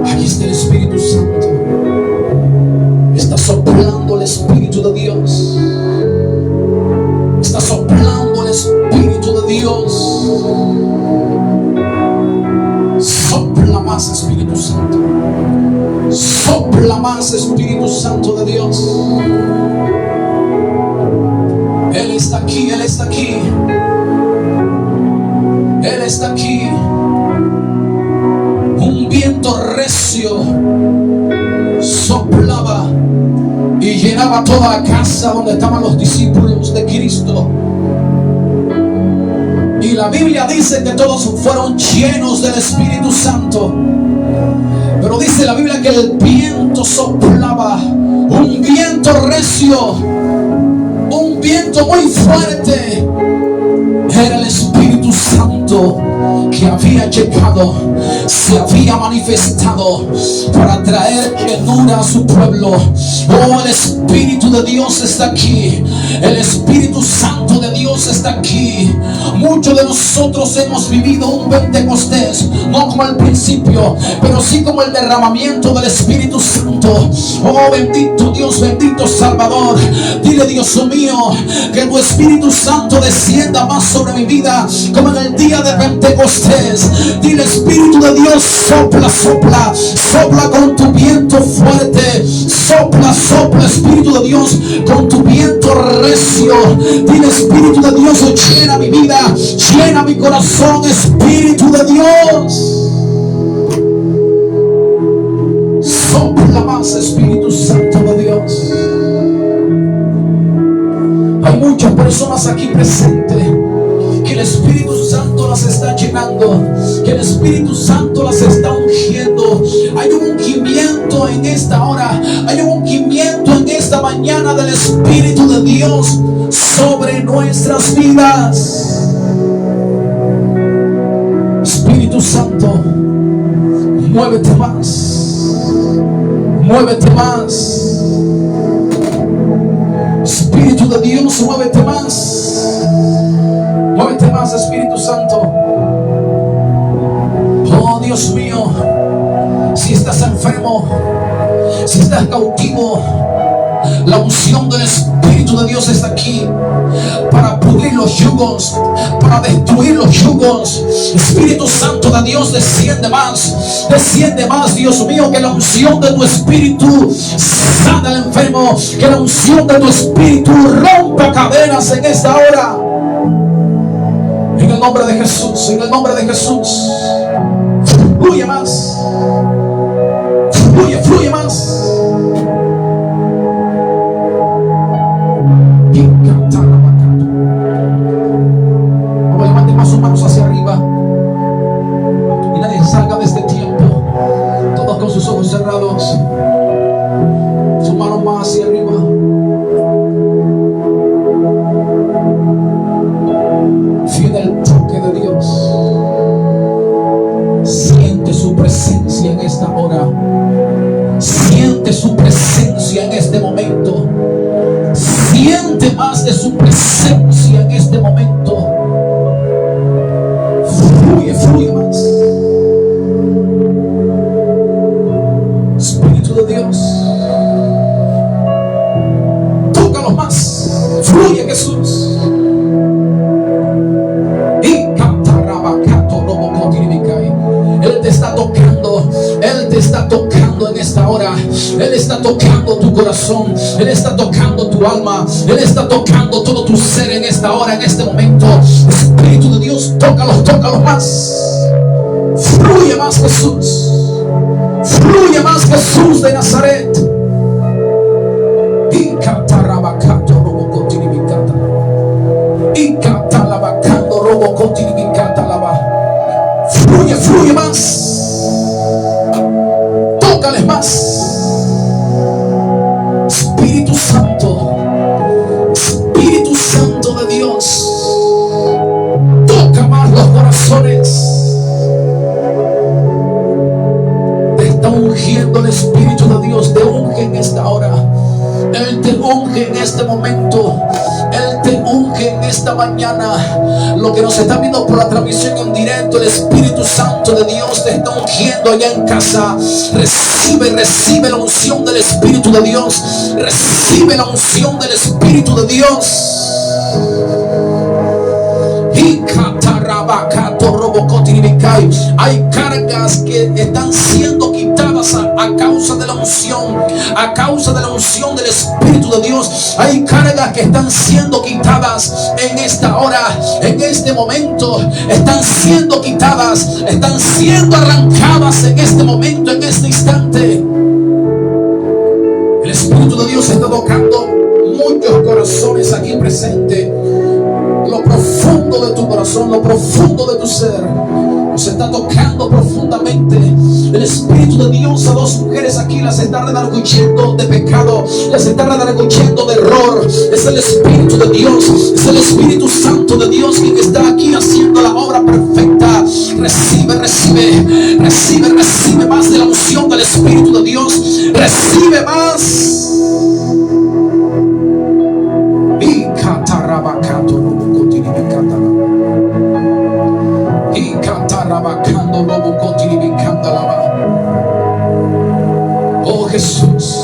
Aquí está el Espíritu Santo. Está soplando el Espíritu de Dios. Está soplando el Espíritu de Dios. Sopla más, Espíritu Santo. Sopla más, Espíritu Santo de Dios. Él está aquí, Él está aquí. Él está aquí. Un viento recio soplaba y llenaba toda la casa donde estaban los discípulos de Cristo. Y la Biblia dice que todos fueron llenos del Espíritu Santo. Pero dice la Biblia que el viento soplaba, un viento recio, un viento muy fuerte. Era el Espíritu Santo que había llegado, se había manifestado para traer llenura a su pueblo. Oh, el Espíritu de Dios está aquí. El Espíritu Santo de Dios está aquí. Muchos de nosotros hemos vivido un Pentecostés, no como al principio, pero sí como el derramamiento del Espíritu Santo. Oh, bendito Dios, bendito Salvador. Dile, Dios mío, que tu Espíritu Santo descienda más sobre mi vida como en el día de Pentecostés. Dile, Espíritu de Dios, sopla, sopla, sopla con tu viento fuerte. Sopla, sopla, Espíritu de Dios, con tu viento recio. Dile, Espíritu de Dios, llena mi vida, llena mi corazón, Espíritu de Dios. Sopla más, Espíritu Santo de Dios. Hay muchas personas aquí presentes que el Espíritu Santo las está llenando, que el Espíritu Santo las está ungiendo. Hay un ungimiento en esta hora, hay un ungimiento en esta mañana del Espíritu de Dios sobre nuestras vidas. Espíritu Santo, muévete más, muévete más. Espíritu de Dios, muévete más. Muévete más, Espíritu Santo. Oh, Dios mío, si estás enfermo, si estás cautivo, la unción del Espíritu de Dios está aquí para pudrir los yugos, para destruir los yugos. Espíritu Santo de Dios, desciende más, Dios mío, que la unción de tu Espíritu sana al enfermo, que la unción de tu Espíritu rompa cadenas en esta hora. En el nombre de Jesús, en el nombre de Jesús. Fluye más, fluye más. Vamos, levante más sus manos hacia arriba. momento. Fluye, fluye más. Espíritu de Dios, tócalos más. Fluye, Jesús. Él te está tocando. Él te está tocando en esta hora. Él está tocando tu corazón. Él está tocando tu alma. Él está tocando todo tu ser en esta hora, en este momento. Espíritu de Dios, tócalos, tócalos más. Fluye más, Jesús. Fluye más, Jesús de Nazaret. Y catarabacato robocotiribicata. Y catalabacando robocotiribicata lava. Fluye, fluye más. Tócales más. Espíritu Santo. Espíritu Santo de Dios. Toca más los corazones. Te está ungiendo el Espíritu de Dios. Te unge en esta hora. Él te unge en este momento. Él te unge en esta mañana. Lo que nos está viendo por la transmisión en directo, el Espíritu Santo de Dios te está ungiendo allá en casa. Recibe la unción del Espíritu de Dios. Recibe la unción del Espíritu de Dios. Hay cargas que están siendo quitadas a causa de la unción. A causa de la unción del Espíritu de Dios. Hay cargas que están siendo quitadas en esta hora, en este momento. Están siendo quitadas, están siendo arrancadas en este momento, en este instante. El Espíritu de Dios está tocando muchos corazones aquí presentes. Lo profundo de tu corazón, lo profundo de tu ser, nos está tocando profundamente. El Espíritu de Dios a dos mujeres aquí las está redarguyendo de pecado, las está redarguyendo de error. Es el Espíritu de Dios, es el Espíritu Santo de Dios quien está aquí haciendo la obra perfecta. Recibe más de la unción del Espíritu de Dios. Recibe más. Y catarabacato y catarabacando lobo cotiribicandalaba. Oh Jesús,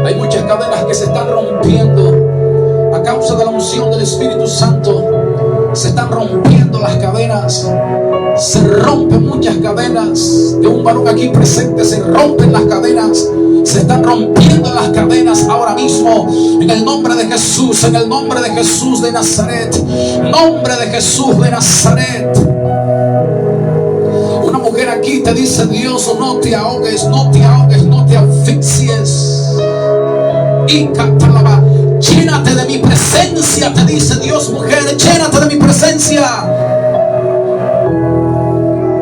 hay muchas cadenas que se están rompiendo a causa de la unción del Espíritu Santo. Se están rompiendo las cadenas. Se rompen muchas cadenas. De un varón aquí presente se rompen las cadenas. Se están rompiendo las cadenas ahora mismo. En el nombre de Jesús. En el nombre de Jesús de Nazaret. Nombre de Jesús de Nazaret. Una mujer aquí te dice: Dios, no te ahogues, no te ahogues, no te asfixies. Y catalaba. Llénate de mi presencia, te dice Dios, mujer, llénate de mi presencia.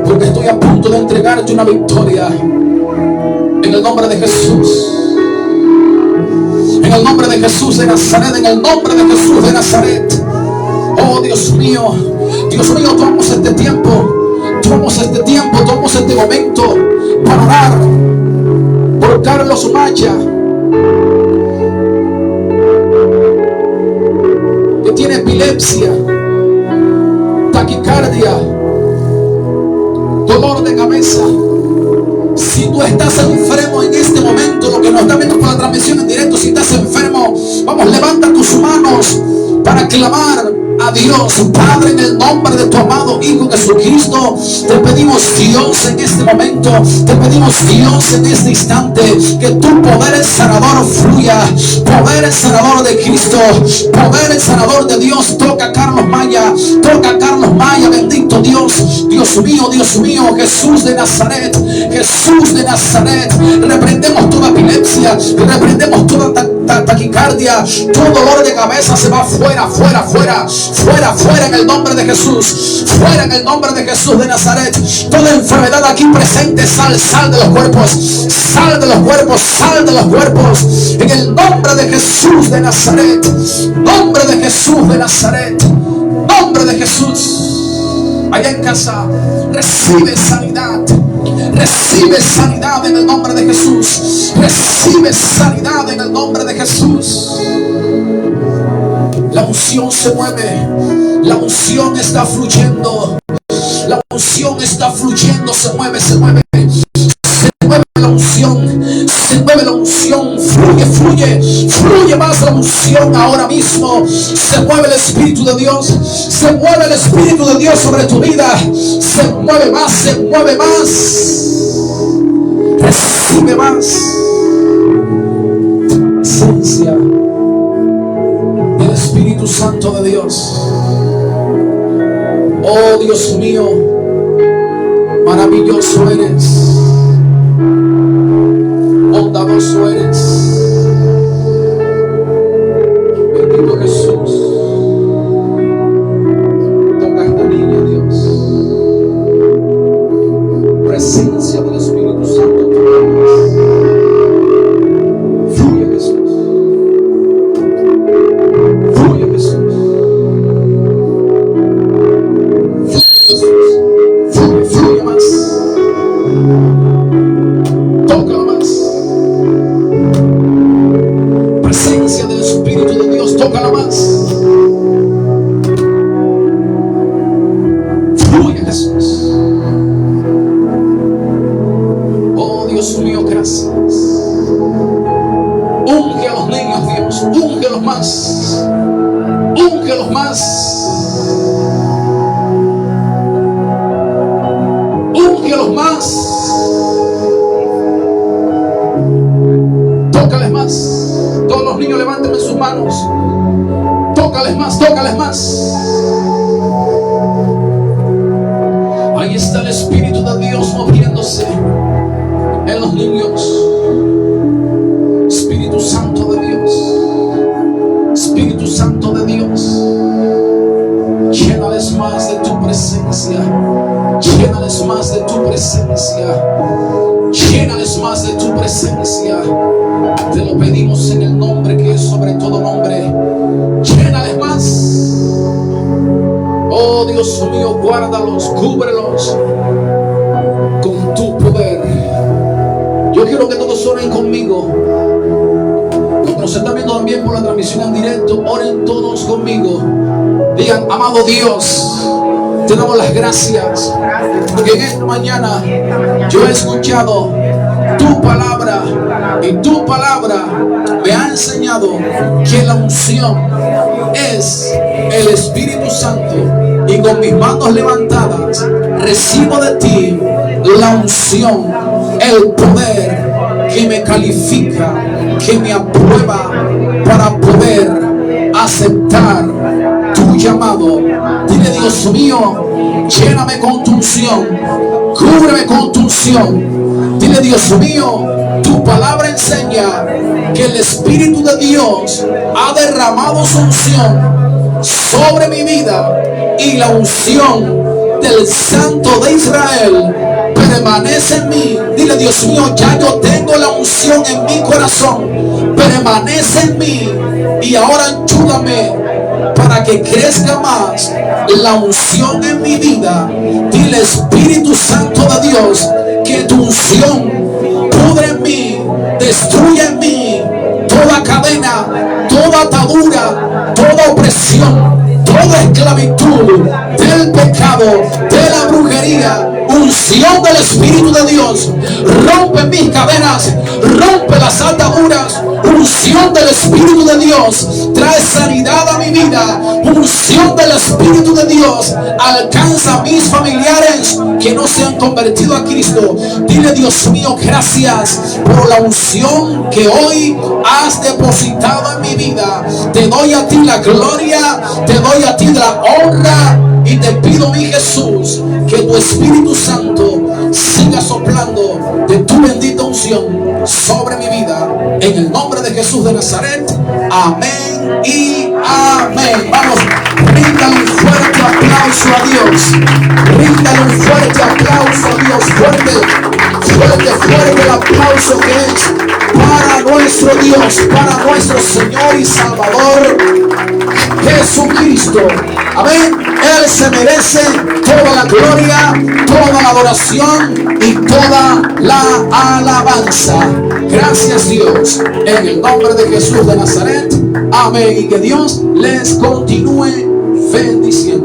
Porque estoy a punto de entregarte una victoria. En el nombre de Jesús. En el nombre de Jesús de Nazaret. En el nombre de Jesús de Nazaret. Oh Dios mío, tomamos este tiempo. Tomamos este momento para orar por Carlos Maya, que tiene epilepsia, taquicardia, dolor de cabeza. Si tú estás enfermo en este momento, lo que nos está viendo por la transmisión en directo, si estás enfermo, vamos, levanta tus manos para clamar a Dios. Padre, en el nombre de tu amado Hijo Jesucristo, te pedimos, Dios, en este momento, te pedimos, Dios, en este instante, que tu poder sanador fluya. Poder sanador de Cristo, poder sanador de Dios. Toca a Carlos Maya, toca a Carlos Maya, bendito Dios. Dios mío, Jesús de Nazaret, Jesús de Nazaret. Reprendemos toda epilepsia, reprendemos toda taquicardia, todo dolor de cabeza se va fuera, en el nombre de Jesús, fuera en el nombre de Jesús de Nazaret. Toda enfermedad aquí presente, sal de los cuerpos, sal de los cuerpos, sal de los cuerpos, en el nombre de Jesús de Nazaret, nombre de Jesús de Nazaret, nombre de Jesús. Allá en casa, recibe sanidad. Recibe sanidad en el nombre de Jesús. Recibe sanidad en el nombre de Jesús. La La unción se mueve. La unción está fluyendo. La unción está fluyendo. Se mueve, se mueve. Se mueve la unción. Se mueve la unción. Fluye, fluye. Fluye más la unción ahora mismo. Se mueve el Espíritu de Dios. Se mueve el Espíritu de Dios sobre tu vida. Se mueve más, se mueve más. Recibe más presencia del Espíritu Santo de Dios. Oh Dios mío, maravilloso eres, bondadoso eres. Bendito Jesús. Toca esta niña, Dios. Presencia del Espíritu Santo. Fluye Jesús. Fluye Jesús. Fluye, fluye más. Tócalo más. Presencia del Espíritu de Dios, tócalo más. Fluye Jesús. Oh Dios mío, gracias. Unge a los niños, Dios. Úngelos más. Úngelos más. Úngelos más. Tócales más. Todos los niños levanten sus manos. Tócales más, tócales más. Ahí está el Espíritu de Dios moviéndose en los niños. Espíritu Santo de Dios. Espíritu Santo de Dios. Llénales más de tu presencia. Llénales más de tu presencia. Llénales más de tu presencia. Te lo pedimos en el nombre que es sobre todo nombre. Llénales más. Oh Dios mío, guárdalos, cúbrelos con tu poder. Yo quiero que todos oren conmigo. Los que nos están viendo también por la transmisión en directo, oren todos conmigo. Digan: amado Dios, te damos las gracias porque en esta mañana yo he escuchado tu palabra y tu palabra me ha enseñado que la unción es el Espíritu Santo, y con mis manos levantadas recibo de ti la unción, el poder que me califica, que me aprueba para poder aceptar tu llamado. Dile: Dios mío, lléname con tu unción, cúbreme con tu unción. Dile: Dios mío, tu palabra enseña que el Espíritu de Dios ha derramado su unción sobre mi vida, y la unción del Santo de Israel permanece en mí. Dile: Dios mío, ya yo tengo la unción en mi corazón, permanece en mí, y ahora ayúdame para que crezca más la unción en mi vida. Dile: Espíritu Santo de Dios, que tu unción pudre en mí, destruye en mí toda cadena, toda atadura, toda opresión, toda esclavitud del pecado, de la brujería. Unción del Espíritu de Dios, rompe mis cadenas, rompe las ataduras. Unción del Espíritu de Dios trae sanidad a mi vida. Unción del Espíritu de Dios alcanza a mis familiares que no se han convertido a Cristo. Dile: Dios mío, gracias por la unción que hoy has depositado en mi vida. Te doy a ti la gloria, te doy a ti la honra, y te pido, mi Jesús, que tu Espíritu Santo siga soplando de tu bendita unción sobre mi vida. En el nombre de Jesús de Nazaret. Amén y amén. Vamos, ríndale un fuerte aplauso a Dios. Ríndale un fuerte aplauso a Dios. Fuerte, fuerte, fuerte el aplauso que es para nuestro Dios, para nuestro Señor y Salvador Jesucristo. Amén. Él se merece toda la gloria, toda la adoración y toda la alabanza. Gracias, Dios. En el nombre de Jesús de Nazaret. Amén. Y que Dios les continúe bendiciendo.